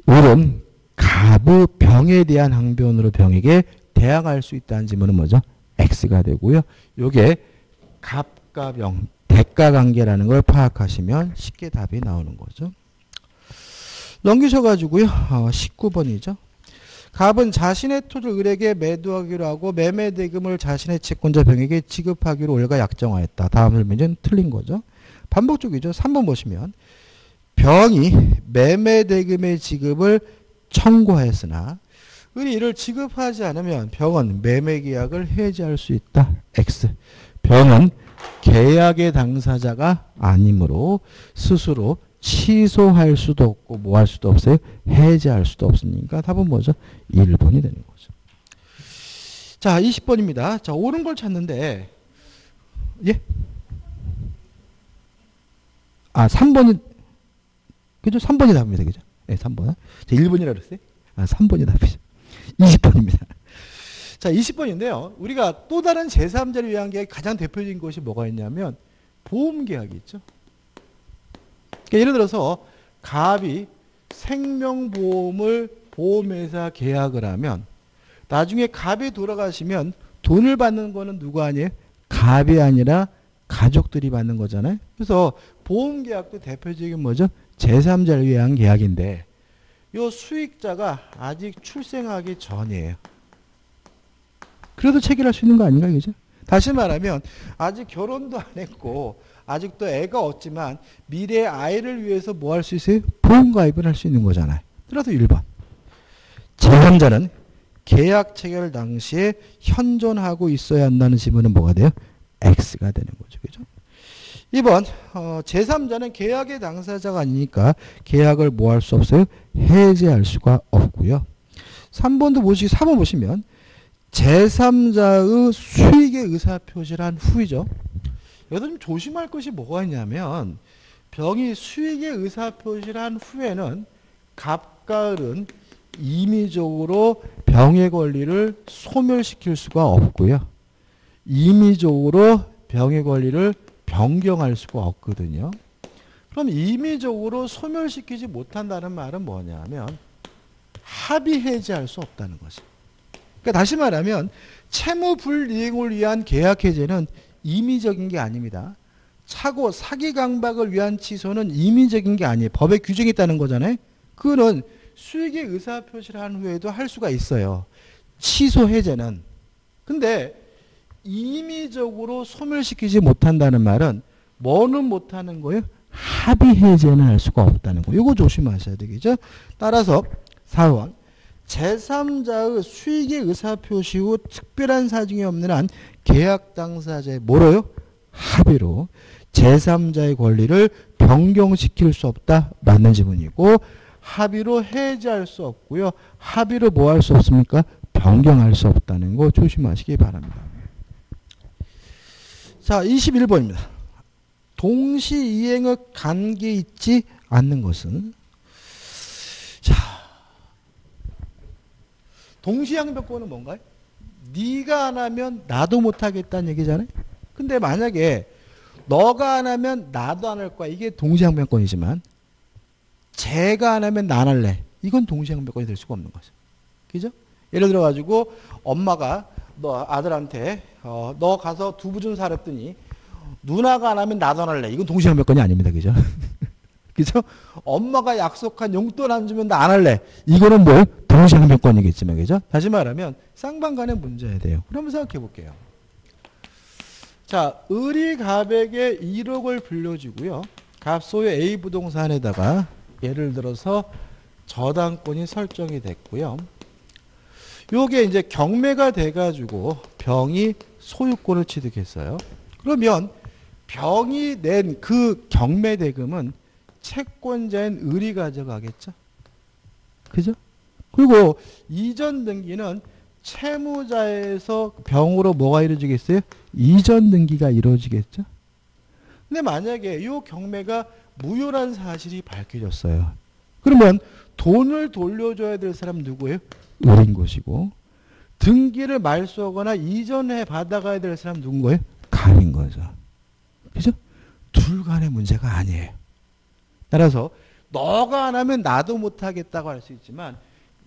을은 갑의 병에 대한 항변으로 병에게 대항할 수 있다는 지문은 뭐죠? X가 되고요. 요게 갑과 병, 대가관계라는 걸 파악하시면 쉽게 답이 나오는 거죠. 넘기셔가지고요. 19번이죠. 갑은 자신의 토지를 을에게 매도하기로 하고 매매 대금을 자신의 채권자 병에게 지급하기로 을과 약정하였다. 다음 설명은 틀린 거죠. 반복적이죠. 3번 보시면 병이 매매 대금의 지급을 청구하였으나 을이 이를 지급하지 않으면 병은 매매 계약을 해지할 수 있다. X. 병은 계약의 당사자가 아니므로 스스로 취소할 수도 없고 뭐 할 수도 없어요? 해지할 수도 없으니까 답은 뭐죠? 1번이 되는 거죠. 자, 20번입니다. 자, 옳은 걸 찾는데 예? 3번이 그죠? 3번이 답입니다. 그죠? 네, 3번. 자, 1번이라 그랬어요? 3번이 답이죠. 20번입니다. 자, 20번인데요. 우리가 또 다른 제3자를 위한 계약이 가장 대표적인 것이 뭐가 있냐면 보험 계약이 있죠. 그러니까 예를 들어서 갑이 생명보험을 보험회사 계약을 하면 나중에 갑이 돌아가시면 돈을 받는 거는 누가 아니에요? 갑이 아니라 가족들이 받는 거잖아요. 그래서 보험계약도 대표적인 뭐죠? 제3자를 위한 계약인데 이 수익자가 아직 출생하기 전이에요. 그래도 체결할 수 있는 거 아닌가, 그죠? 다시 말하면 아직 결혼도 안 했고 아직도 애가 없지만 미래의 아이를 위해서 뭐 할 수 있어요? 보험가입을 할 수 있는 거잖아요. 따라서 1번. 제3자는 계약 체결 당시에 현존하고 있어야 한다는 지문은 뭐가 돼요? X가 되는 거죠. 그죠? 2번. 제3자는 계약의 당사자가 아니니까 계약을 뭐 할 수 없어요? 해지할 수가 없고요. 3번도 보시고 4번 보시면 제3자의 수익의 의사표시를 한 후이죠. 여기서 좀 조심할 것이 뭐가 있냐면 병이 수익의 의사표시를 한 후에는 갑과 을은 임의적으로 병의 권리를 소멸시킬 수가 없고요. 임의적으로 병의 권리를 변경할 수가 없거든요. 그럼 임의적으로 소멸시키지 못한다는 말은 뭐냐면 합의해지할 수 없다는 거죠. 그러니까 다시 말하면 채무불이행을 위한 계약해제는 임의적인 게 아닙니다. 차고 사기 강박을 위한 취소는 임의적인 게 아니에요. 법에 규정이 있다는 거잖아요. 그거는 수익의 의사표시를 한 후에도 할 수가 있어요. 취소 해제는. 근데 임의적으로 소멸시키지 못한다는 말은 뭐는 못하는 거예요? 합의 해제는 할 수가 없다는 거예요. 이거 조심하셔야 되겠죠. 따라서 4번. 제3자의 수익의 의사표시 후 특별한 사정이 없는 한 계약 당사자의 뭐로요? 합의로 제3자의 권리를 변경시킬 수 없다. 맞는 지문이고 합의로 해지할 수 없고요. 합의로 뭐 할 수 없습니까? 변경할 수 없다는 거 조심하시기 바랍니다. 자, 21번입니다. 동시이행의 관계 있지 않는 것은 자, 동시양변권은 뭔가요? 네가 안 하면 나도 못 하겠다는 얘기잖아요. 근데 만약에 너가 안 하면 나도 안 할 거야. 이게 동시양변권이지만 쟤가 안 하면 난 할래. 이건 동시양변권이 될 수가 없는 거죠. 그죠? 예를 들어 가지고 엄마가 너 아들한테 너 가서 두부 좀 사랬더니 누나가 안 하면 나도 안 할래. 이건 동시양변권이 아닙니다. 그죠? 그죠? 엄마가 약속한 용돈 안 주면 나 안 할래. 이거는 뭐예요? 동시항변권이겠지만, 그죠? 다시 말하면 쌍방간의 문제야 돼요. 그럼 한번 생각해 볼게요. 자, 을이 갑에게 1억을 빌려주고요. 갑 소유 A 부동산에다가 예를 들어서 저당권이 설정이 됐고요. 요게 이제 경매가 돼가지고 병이 소유권을 취득했어요. 그러면 병이 낸 그 경매 대금은 채권자인 을이 가져가겠죠. 그죠? 그리고 이전 등기는 채무자에서 병으로 뭐가 이루어지겠어요? 이전 등기가 이루어지겠죠. 근데 만약에 이 경매가 무효란 사실이 밝혀졌어요. 그러면 돈을 돌려줘야 될 사람 누구예요? 을인 것이고, 등기를 말소하거나 이전에 받아가야 될 사람 누군 거예요? 갑인 거죠. 그죠? 둘 간의 문제가 아니에요. 따라서 너가 안 하면 나도 못하겠다고 할 수 있지만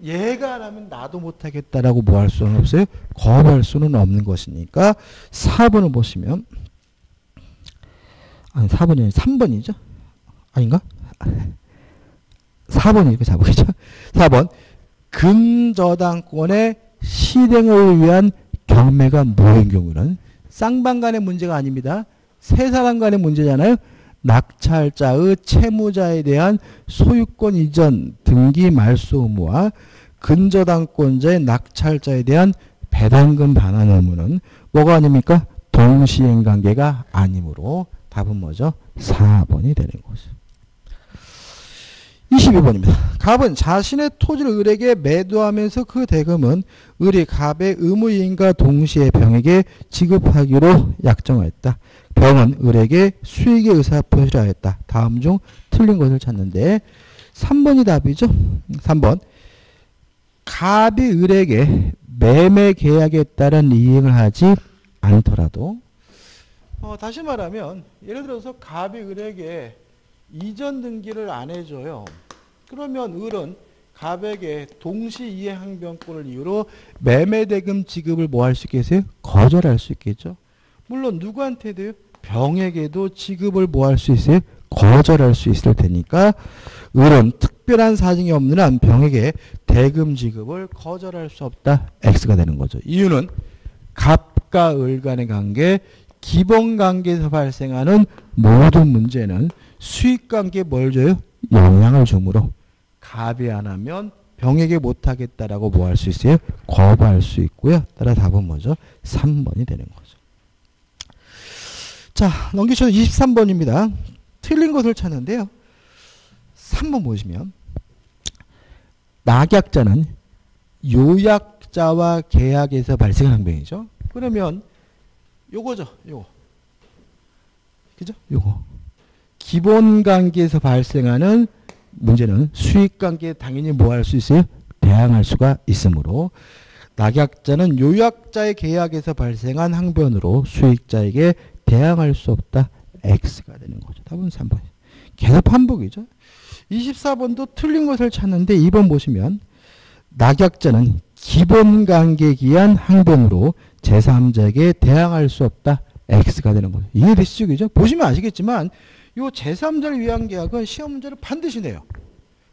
얘가 안 하면 나도 못하겠다라고 뭐 할 수는 없어요? 거부할 수는 없는 것이니까 4번을 보시면, 아니 4번이 아니라 3번이죠? 아닌가? 4번이 이렇게 잡으겠죠? 4번 근저당권의 실행을 위한 경매가 무효인 경우는 쌍방간의 문제가 아닙니다. 세 사람 간의 문제잖아요. 낙찰자의 채무자에 대한 소유권 이전 등기 말소 의무와 근저당권자의 낙찰자에 대한 배당금 반환 의무는 뭐가 아닙니까? 동시행 관계가 아니므로 답은 뭐죠? 4번이 되는 거죠. 22번입니다. 갑은 자신의 토지를 을에게 매도하면서 그 대금은 을이 갑의 의무이인과 동시에 병에게 지급하기로 약정하였다. 병은 을에게 수익의 의사표시를 하였다. 다음 중 틀린 것을 찾는데 3번이 답이죠. 3번 갑이 을에게 매매 계약에 따른 이행을 하지 않더라도, 다시 말하면 예를 들어서 갑이 을에게 이전 등기를 안 해줘요. 그러면 을은 갑에게 동시 이행 항변권을 이유로 매매 대금 지급을 뭐 할 수 있겠어요? 거절할 수 있겠죠. 물론 누구한테도요? 병에게도 지급을 뭐 할 수 있어요? 거절할 수 있을 테니까 을은 특별한 사정이 없는 한 병에게 대금 지급을 거절할 수 없다. X가 되는 거죠. 이유는 갑과 을 간의 관계, 기본 관계에서 발생하는 모든 문제는 수익 관계에 뭘 줘요? 영향을 주므로 갑이 안 하면 병에게 못하겠다라고 뭐 할 수 있어요? 거부할 수 있고요. 따라 답은 뭐죠? 3번이 되는 거죠. 자, 넘기셔서 23번입니다. 틀린 것을 찾는데요. 3번 보시면 낙약자는 요약자와 계약에서 발생한 항변이죠. 그러면 요거죠. 요거. 그죠? 요거. 기본 관계에서 발생하는 문제는 수익 관계에 당연히 뭐 할 수 있어요? 대항할 수가 있으므로 낙약자는 요약자의 계약에서 발생한 항변으로 수익자에게 대항할 수 없다. X가 되는 거죠. 답은 3번. 계속 반복이죠. 24번도 틀린 것을 찾는데 2번 보시면 낙약자는 기본 관계에 기한 항변으로 제3자에게 대항할 수 없다. X가 되는 거죠. 이해되시죠? 그죠? 보시면 아시겠지만 이 제3자를 위한 계약은 시험 문제를 반드시 내요.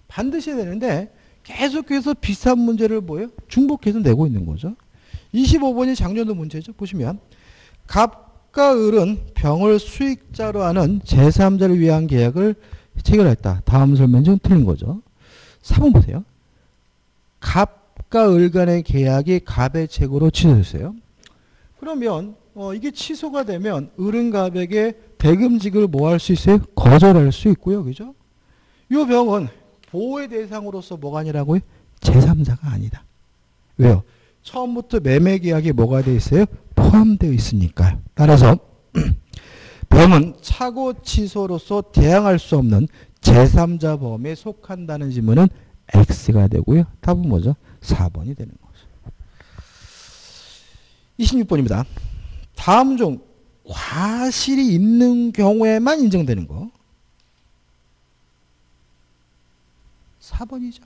반드시 내는데 계속해서 비슷한 문제를 뭐예요? 중복해서 내고 있는 거죠. 25번이 작년도 문제죠. 보시면 갑과 을은 병을 수익자로 하는 제3자를 위한 계약을 체결했다. 다음 설명 중 틀린 거죠. 4번 보세요. 갑과 을 간의 계약이 갑의 책으로 취소됐어요. 그러면 이게 취소가 되면 을은 갑에게 대금 지급을 뭐 할 수 있어요? 거절할 수 있고요. 그죠? 이 병은 보호의 대상으로서 뭐가 아니라고요? 제3자가 아니다. 왜요? 처음부터 매매 계약이 뭐가 되어 있어요? 포함되어 있으니까요. 따라서 병은 착오 취소로서 대항할 수 없는 제3자 범위에 속한다는 질문은 X가 되고요. 답은 뭐죠? 4번이 되는 거죠. 26번입니다. 다음 중 과실이 있는 경우에만 인정되는 거. 4번이죠.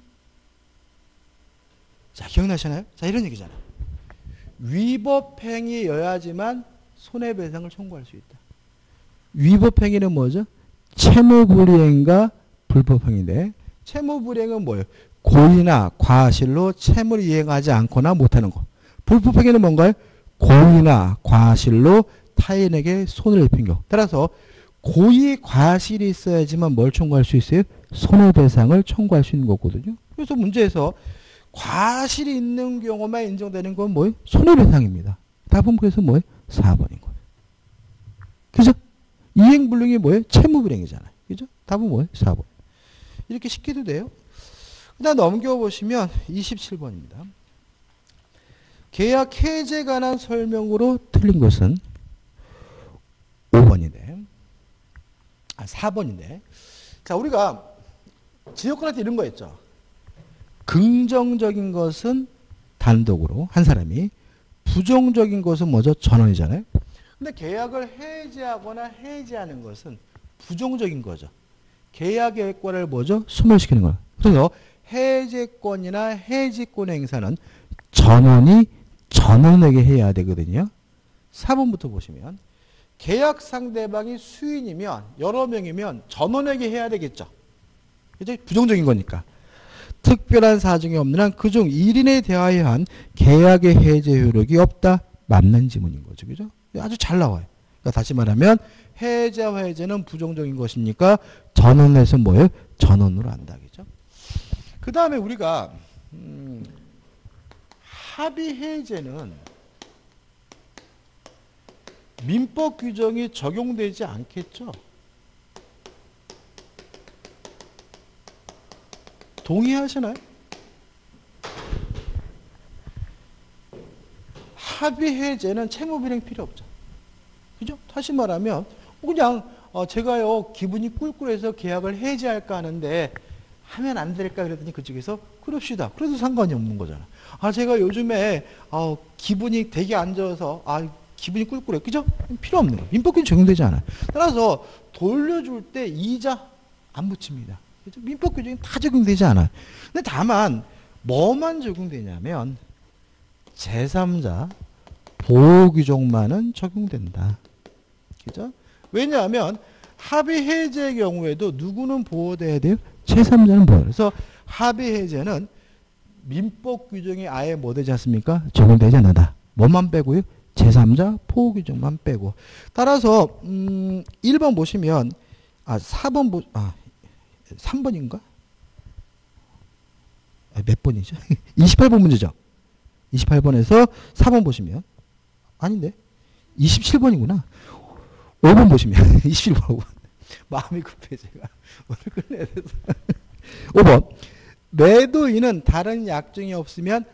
자, 기억나시나요? 자, 이런 얘기잖아요. 위법행위여야지만 손해배상을 청구할 수 있다. 위법행위는 뭐죠? 채무불이행과 불법행위인데 채무불이행은 뭐예요? 고의나 과실로 채무를 이행하지 않거나 못하는 것. 불법행위는 뭔가요? 고의나 과실로 타인에게 손을 입힌 경우. 따라서 고의 과실이 있어야지만 뭘 청구할 수 있어요? 손해배상을 청구할 수 있는 거거든요. 그래서 문제에서 과실이 있는 경우만 인정되는 건 뭐예요? 손해배상입니다. 답은 그래서 뭐예요? 4번인 거예요. 그죠? 이행불능이 뭐예요? 채무불행이잖아요. 그죠? 답은 뭐예요? 4번. 이렇게 쉽게도 돼요. 그 다음 넘겨보시면 27번입니다. 계약 해지에 관한 설명으로 틀린 것은 5번인데, 4번인데. 자, 우리가 지역권한테 이런 거 했죠. 긍정적인 것은 단독으로 한 사람이, 부정적인 것은 뭐죠? 전원이잖아요. 근데 계약을 해지하거나 해지하는 것은 부정적인 거죠. 계약의 효과를 뭐죠? 소멸시키는 거예요. 그래서 해제권이나 해지권 행사는 전원이 전원에게 해야 되거든요. 4번부터 보시면 계약 상대방이 수인이면 여러 명이면 전원에게 해야 되겠죠. 이제 부정적인 거니까. 특별한 사정이 없는 한 그중 1인에 대하여 한 계약의 해제 효력이 없다. 맞는 지문인 거죠. 그죠? 아주 잘 나와요. 그러니까 다시 말하면 해제와 해제는 부정적인 것이니까 전원에서 뭐예요? 전원으로 한다. 그죠? 그 다음에 우리가 합의 해제는 민법 규정이 적용되지 않겠죠? 동의하시나요? 합의 해제는 채무불이행 필요 없죠. 그죠? 다시 말하면 그냥 제가요 기분이 꿀꿀해서 계약을 해지할까 하는데 하면 안 될까 그랬더니 그쪽에서 그럽시다. 그래도 상관이 없는 거잖아. 제가 요즘에 기분이 되게 안 좋아서 기분이 꿀꿀해. 그죠? 필요 없는 거예요. 민법규정 적용되지 않아요. 따라서 돌려줄 때 이자 안 붙입니다. 그죠? 민법규정이 다 적용되지 않아요. 근데 다만 뭐만 적용되냐면 제3자 보호규정만은 적용된다. 그죠? 왜냐하면 합의 해제의 경우에도 누구는 보호돼야 돼요? 제3자는 보호. 그래서 합의 해제는 민법 규정이 아예 뭐 되지 않습니까? 적용되지 않는다. 뭐만 빼고요? 제3자 보호 규정만 빼고. 따라서 1번 보시면 4번 3번인가? 몇 번이죠? 28번 문제죠. 28번에서 4번 보시면 아닌데 27번이구나. 5번 보시면 27번 5번 마음이 급해 제가 오늘 끝내야 돼서 5번 매도인은 다른 약정이 없으면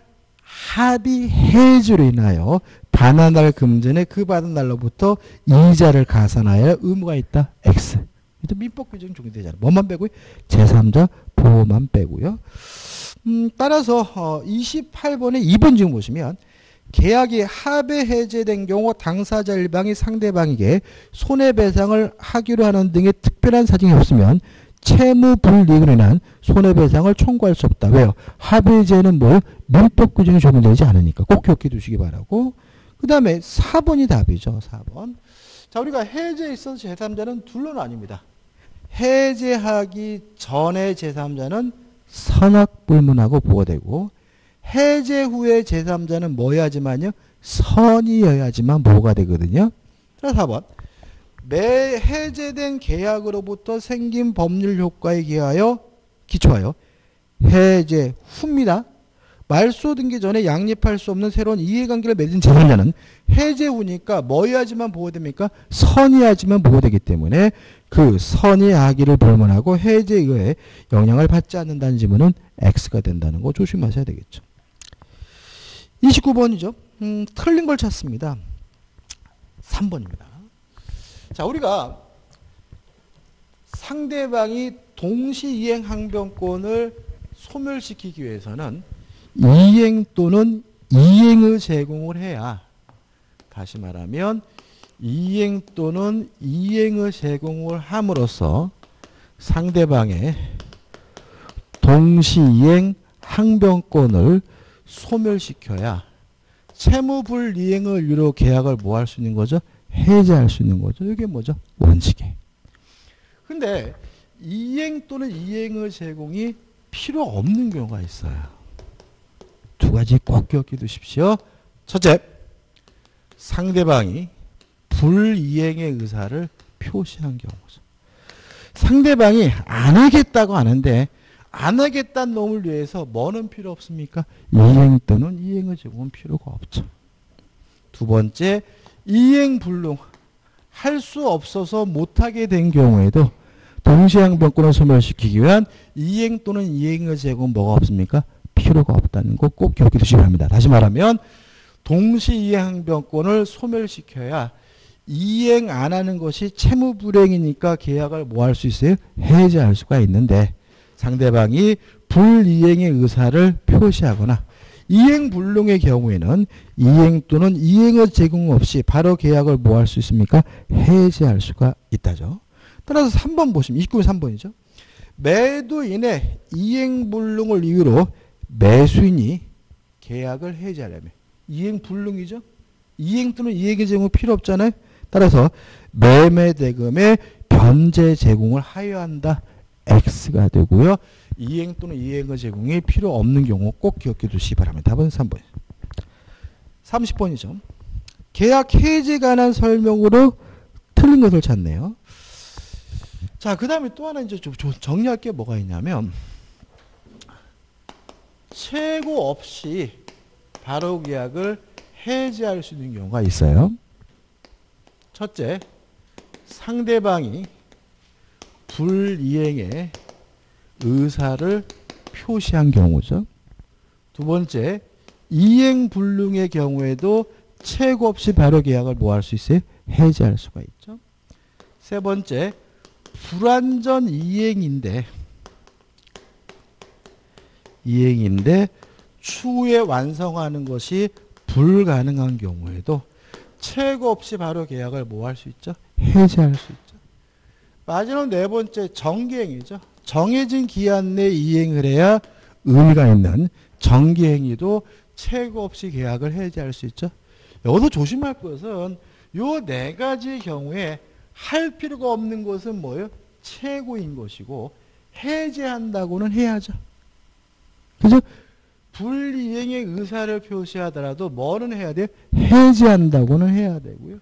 합의 해지로 인하여 반환할 금전에 그 받은 날로부터 이자를 가산하여 의무가 있다. X. 민법 규정 적용되지 않아요. 뭐만 빼고요? 제3자 보호만 빼고요. 따라서 28번에 2번 지금 보시면 계약이 합의 해제된 경우 당사자 일방이 상대방에게 손해배상을 하기로 하는 등의 특별한 사정이 없으면 채무불이익으로 인한 손해배상을 청구할 수 없다. 왜요? 합의 해제는 뭐예요? 민법 규정이 적용되지 않으니까 꼭 기억해 두시기 바라고. 그 다음에 4번이 답이죠. 4번. 자, 우리가 해제에 있어서 제3자는 둘로 나뉩니다. 해제하기 전에 제3자는 선악불문하고 보호되고 해제 후에 제3자는 뭐여야지만요? 선이어야지만 보호가 되거든요. 자, 4번. 매 해제된 계약으로부터 생긴 법률 효과에 기초하여 해제 후입니다. 말소 등기 전에 양립할 수 없는 새로운 이해관계를 맺은 제3자는 해제 후니까 뭐여야지만 보호됩니까? 선이어야지만 보호되기 때문에 그 선의 악의를 불문하고 해제에 의해 영향을 받지 않는다는 지문은 X가 된다는 거 조심하셔야 되겠죠. 29번이죠. 틀린 걸 찾습니다. 3번입니다. 자, 우리가 상대방이 동시이행 항변권을 소멸시키기 위해서는 이행 또는 이행의 제공을 해야, 다시 말하면 이행 또는 이행의 제공을 함으로써 상대방의 동시이행 항변권을 소멸시켜야 채무불이행을 이유로 계약을 뭐 할 수 있는 거죠? 해제할 수 있는 거죠. 이게 뭐죠? 원칙이에요. 근데 이행 또는 이행의 제공이 필요 없는 경우가 있어요. 두 가지 꼭 기억해 두십시오. 첫째, 상대방이 불이행의 의사를 표시한 경우죠. 상대방이 안 하겠다고 하는데 안 하겠다는 놈을 위해서 뭐는 필요 없습니까? 이행 또는 이행의 제공은 필요가 없죠. 두 번째, 이행불능 할 수 없어서 못하게 된 경우에도 동시행변권을 소멸시키기 위한 이행 또는 이행의 제공은 뭐가 없습니까? 필요가 없다는 거 꼭 기억해 두시기 바랍니다. 다시 말하면 동시이행변권을 소멸시켜야 이행 안 하는 것이 채무불이행이니까 계약을 뭐 할 수 있어요? 해지할 수가 있는데 상대방이 불이행의 의사를 표시하거나 이행불능의 경우에는 이행 또는 이행의 제공 없이 바로 계약을 뭐 할 수 있습니까? 해지할 수가 있다죠. 따라서 3번 보시면 29번 3번이죠. 매도인의 이행불능을 이유로 매수인이 계약을 해지하려면 이행불능이죠. 이행 또는 이행의 제공이 필요 없잖아요. 따라서 매매대금의 변제 제공을 하여한다. X가 되고요. 이행 또는 이행의 제공이 필요 없는 경우 꼭 기억해 두시기 바랍니다. 답은 3번. 30번이죠. 계약 해지에 관한 설명으로 틀린 것을 찾네요. 자, 그 다음에 또 하나 이제 좀 정리할 게 뭐가 있냐면 최고 없이 바로 계약을 해지할 수 있는 경우가 있어요. 첫째, 상대방이 불이행의 의사를 표시한 경우죠. 두 번째, 이행불능의 경우에도 최고 없이 바로 계약을 뭐 할 수 있어요? 해지할 수가 있죠. 세 번째, 불완전 이행인데 추후에 완성하는 것이 불가능한 경우에도 최고 없이 바로 계약을 뭐 할 수 있죠? 해지할 수 있죠. 마지막 네 번째, 정기행위죠. 정해진 기한 내 이행을 해야 의미가 있는 정기행위도 최고 없이 계약을 해지할 수 있죠. 여기서 조심할 것은 요 네 가지 경우에 할 필요가 없는 것은 뭐예요? 최고인 것이고 해지한다고는 해야죠. 그죠? 불이행의 의사를 표시하더라도 뭐는 해야 돼요? 해지한다고는 해야 되고요.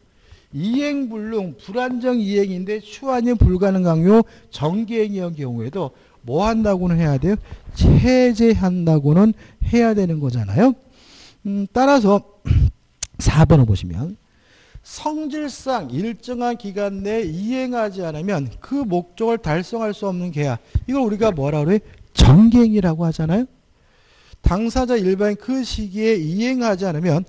이행불능, 불안정 이행인데 추한이 불가능한 경우 정기행위의 경우에도 뭐 한다고는 해야 돼요? 해제한다고는 해야 되는 거잖아요. 따라서 4번을 보시면 성질상 일정한 기간 내에 이행하지 않으면 그 목적을 달성할 수 없는 계약, 이걸 우리가 뭐라 그래요? 정기행위라고 하잖아요. 당사자 일반인 그 시기에 이행하지 않으면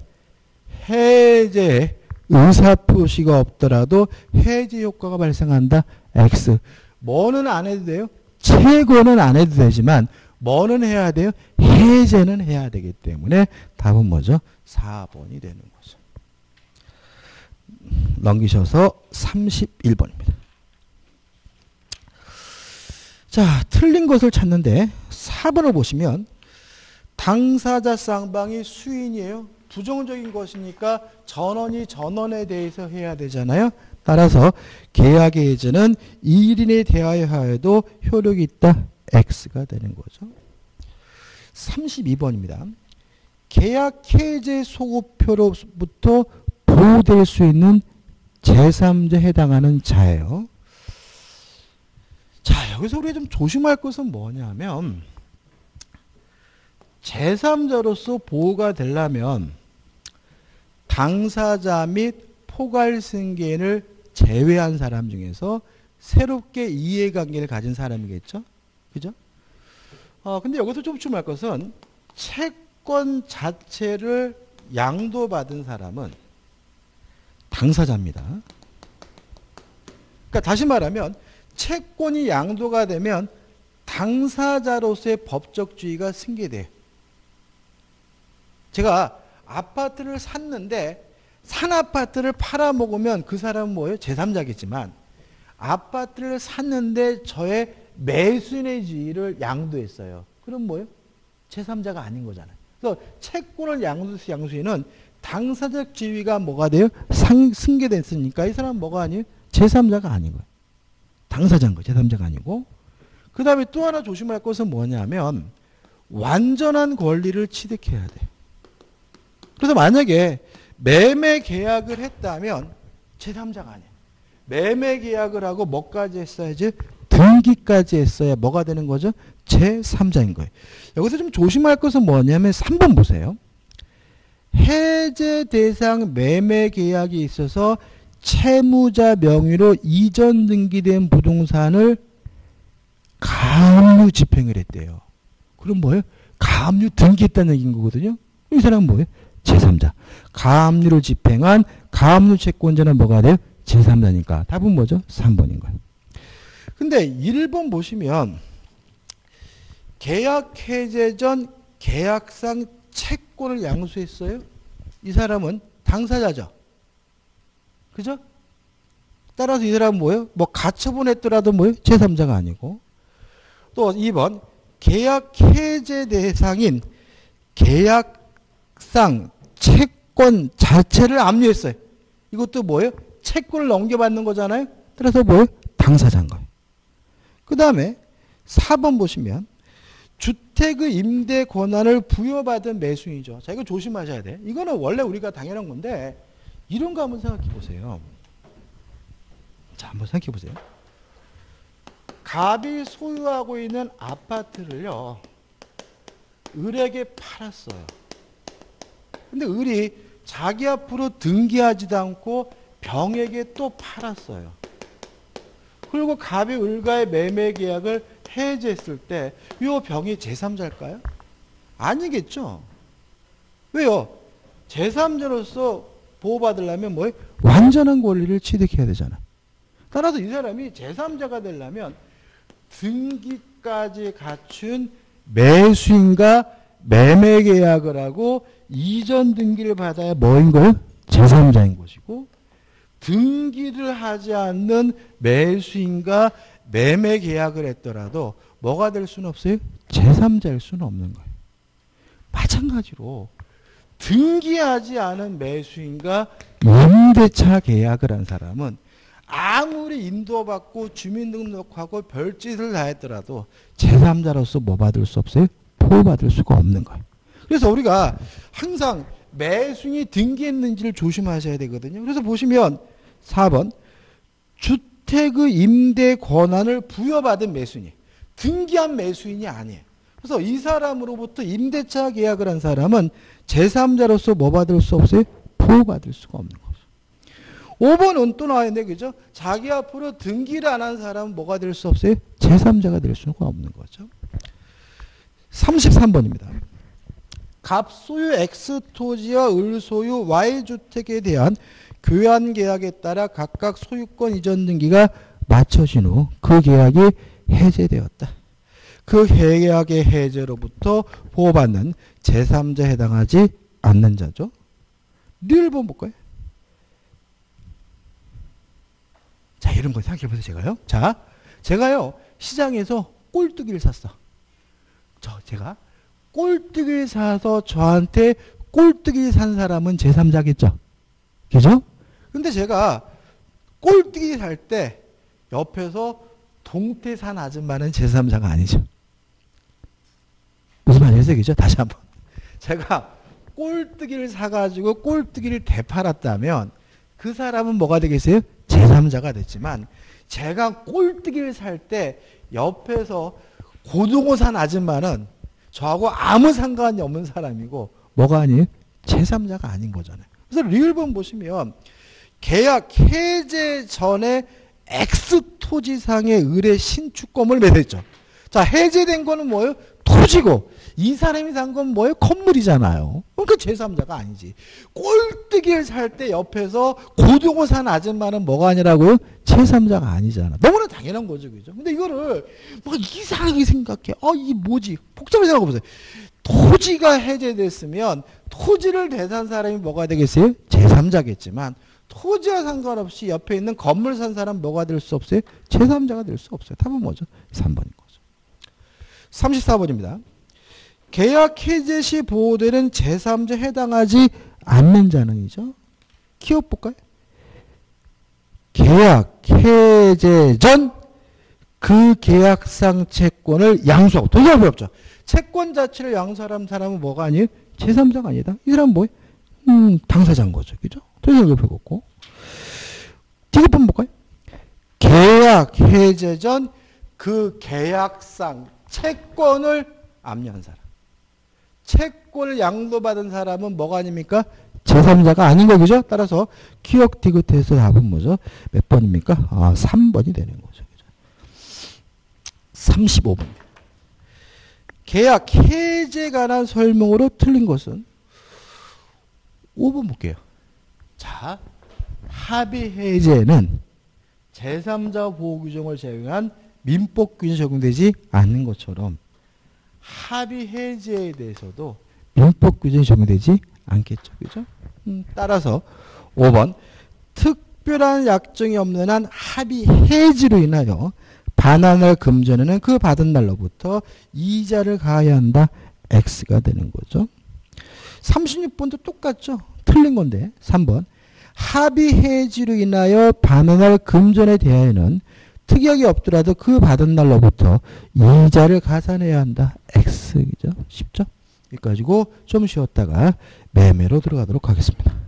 해제 의사표시가 없더라도 해제 효과가 발생한다. X. 뭐는 안 해도 돼요? 최고는 안 해도 되지만 뭐는 해야 돼요? 해제는 해야 되기 때문에 답은 뭐죠? 4번이 되는 거죠. 넘기셔서 31번입니다. 자, 틀린 것을 찾는데 4번을 보시면 당사자 쌍방이 수인이에요. 부정적인 것이니까 전원이 전원에 대해서 해야 되잖아요. 따라서 계약의 해제는 2일인에 대하여 하여도 효력이 있다. X가 되는 거죠. 32번입니다. 계약 해제 소급표로부터 보호될 수 있는 제3자에 해당하는 자예요. 자, 여기서 우리가 좀 조심할 것은 뭐냐면 제3자로서 보호가 되려면 당사자 및 포괄승계인을 제외한 사람 중에서 새롭게 이해관계를 가진 사람이겠죠. 그죠? 근데 여기서 좀 주목할 것은 채권 자체를 양도받은 사람은 당사자입니다. 그러니까 다시 말하면 채권이 양도가 되면 당사자로서의 법적 지위가 승계돼요. 제가 아파트를 샀는데 산 아파트를 팔아먹으면 그 사람은 뭐예요? 제3자겠지만 아파트를 샀는데 저의 매수인의 지위를 양도했어요. 그럼 뭐예요? 제3자가 아닌 거잖아요. 그래서 채권을 양수인은 당사적 지위가 뭐가 돼요? 승계됐으니까 이 사람은 뭐가 아니에요? 제3자가 아닌 거예요. 당사자인 거예요. 제3자가 아니고. 그 다음에 또 하나 조심할 것은 뭐냐면 완전한 권리를 취득해야 돼. 그래서 만약에 매매 계약을 했다면 제3자가 아니야. 매매 계약을 하고 뭐까지 했어야지? 등기까지 했어야 뭐가 되는 거죠? 제3자인 거예요. 여기서 좀 조심할 것은 뭐냐면 3번 보세요. 해제 대상 매매 계약이 있어서 채무자 명의로 이전 등기된 부동산을 가압류 집행을 했대요. 그럼 뭐예요? 가압류 등기했다는 얘기인 거거든요. 이 사람은 뭐예요? 제3자. 가압류를 집행한 가압류 채권자는 뭐가 돼요? 제3자니까. 답은 뭐죠? 3번인 거예요. 근데 1번 보시면 계약 해제 전 계약상 채권을 양수했어요. 이 사람은 당사자죠. 그죠? 따라서 이 사람은 뭐예요? 뭐 가처분했더라도 뭐예요? 제3자가 아니고. 또 2번 계약 해제 대상인 계약상 채권 자체를 압류했어요. 이것도 뭐예요? 채권을 넘겨받는 거잖아요. 따라서 뭐예요? 당사자인 거예요. 그 다음에 4번 보시면 주택의 임대 권한을 부여받은 매수인이죠. 자, 이거 조심하셔야 돼. 이거는 원래 우리가 당연한 건데 이런 거 한번 생각해 보세요. 자, 한번 생각해 보세요. 갑이 소유하고 있는 아파트를요, 을에게 팔았어요. 근데 을이 자기 앞으로 등기하지도 않고 병에게 또 팔았어요. 그리고 갑이 을과의 매매 계약을 해제했을 때 이 병이 제3자일까요? 아니겠죠. 왜요? 제3자로서 보호받으려면 뭐예요? 완전한 권리를 취득해야 되잖아. 따라서 이 사람이 제3자가 되려면 등기까지 갖춘 매수인과 매매 계약을 하고 이전 등기를 받아야 뭐인 거예요? 제3자인 것이고, 등기를 하지 않는 매수인과 매매 계약을 했더라도 뭐가 될 수는 없어요? 제3자일 수는 없는 거예요. 마찬가지로 등기하지 않은 매수인과 임대차 계약을 한 사람은 아무리 인도받고 주민등록하고 별짓을 다 했더라도 제3자로서 뭐 받을 수 없어요? 보호받을 수가 없는 거예요. 그래서 우리가 항상 매수인이 등기했는지를 조심하셔야 되거든요. 그래서 보시면 4번 주택의 임대 권한을 부여받은 매수인이 등기한 매수인이 아니에요. 그래서 이 사람으로부터 임대차 계약을 한 사람은 제3자로서 뭐 받을 수 없어요? 보호받을 수가 없는 거죠. 5번은 또 나와 있는데, 그죠? 자기 앞으로 등기를 안 한 사람은 뭐가 될 수 없어요? 제3자가 될 수가 없는 거죠. 33번입니다. 갑 소유 X 토지와 을 소유 Y 주택에 대한 교환 계약에 따라 각각 소유권 이전 등기가 마쳐진 후 그 계약이 해제되었다. 그 계약의 해제로부터 보호받는 제3자에 해당하지 않는 자죠. 1번 볼까요? 자, 이런 거 생각해 보세요, 제가요. 자, 제가요, 시장에서 꼴뚜기를 샀어. 제가 꼴뚜기를 사서 저한테 꼴뚜기 산 사람은 제3자겠죠. 그죠? 근데 제가 꼴뚜기 살 때 옆에서 동태 산 아줌마는 제3자가 아니죠. 무슨 말이겠어요? 그죠? 다시 한번. 제가 꼴뚜기를 사가지고 꼴뚜기를 되팔았다면 그 사람은 뭐가 되겠어요? 제3자가 됐지만, 제가 꼴뚜기를 살 때 옆에서 고등어 산 아줌마는 저하고 아무 상관이 없는 사람이고 뭐가 아니에요? 제3자가 아닌 거잖아요. 그래서 리을본 보시면 계약 해제 전에 X 토지상의 을의 신축권을 매수했죠. 자, 해제된 거는 뭐예요? 토지고, 이 사람이 산 건 뭐예요? 건물이잖아요. 그러니까 제3자가 아니지. 꼴뚜기를 살 때 옆에서 고등어 산 아줌마는 뭐가 아니라고요? 제3자가 아니잖아. 너무나 당연한 거죠, 그죠? 근데 이거를 막 이상하게 생각해. 이게 뭐지? 복잡하게 생각해 보세요. 토지가 해제됐으면 토지를 대산 사람이 뭐가 되겠어요? 제3자겠지만, 토지와 상관없이 옆에 있는 건물 산 사람 뭐가 될 수 없어요? 제3자가 될 수 없어요. 답은 뭐죠? 3번인 거죠. 34번입니다. 계약 해제 시 보호되는 제3자에 해당하지 않는 자는이죠. 기억 볼까요? 계약 해제 전 그 계약상 채권을 양수하고 더 이상 필요 없죠. 채권 자체를 양수하는 사람은 뭐가 아니에요? 제3자가 아니다. 이 사람은 뭐예요? 당사자인 거죠. 그죠? 더 이상 필요 없고. 뒤집어 볼까요? 계약 해제 전 그 계약상 채권을 압류한 사람. 채권을 양도받은 사람은 뭐가 아닙니까? 제3자가 아닌 거죠. 따라서 기억 디귿에서 답은 뭐죠? 몇 번입니까? 3번이 되는 거죠. 35번. 계약 해제에 관한 설명으로 틀린 것은 5번 볼게요. 자, 합의 해제는 제3자 보호 규정을 제외한 민법 규정이 적용되지 않는 것처럼 합의 해제에 대해서도 민법 규정이 적용되지 않겠죠. 그죠? 따라서 5번 특별한 약정이 없는 한 합의 해지로 인하여 반환을 금전에는 그 받은 날로부터 이자를 가해야 한다. X가 되는 거죠. 36번도 똑같죠. 틀린 건데 3번 합의 해지로 인하여 반환할 금전에 대하여는 특약이 없더라도 그 받은 날로부터 이자를 가산해야 한다. X죠. 쉽죠? 여기까지고 좀 쉬었다가 매매로 들어가도록 하겠습니다.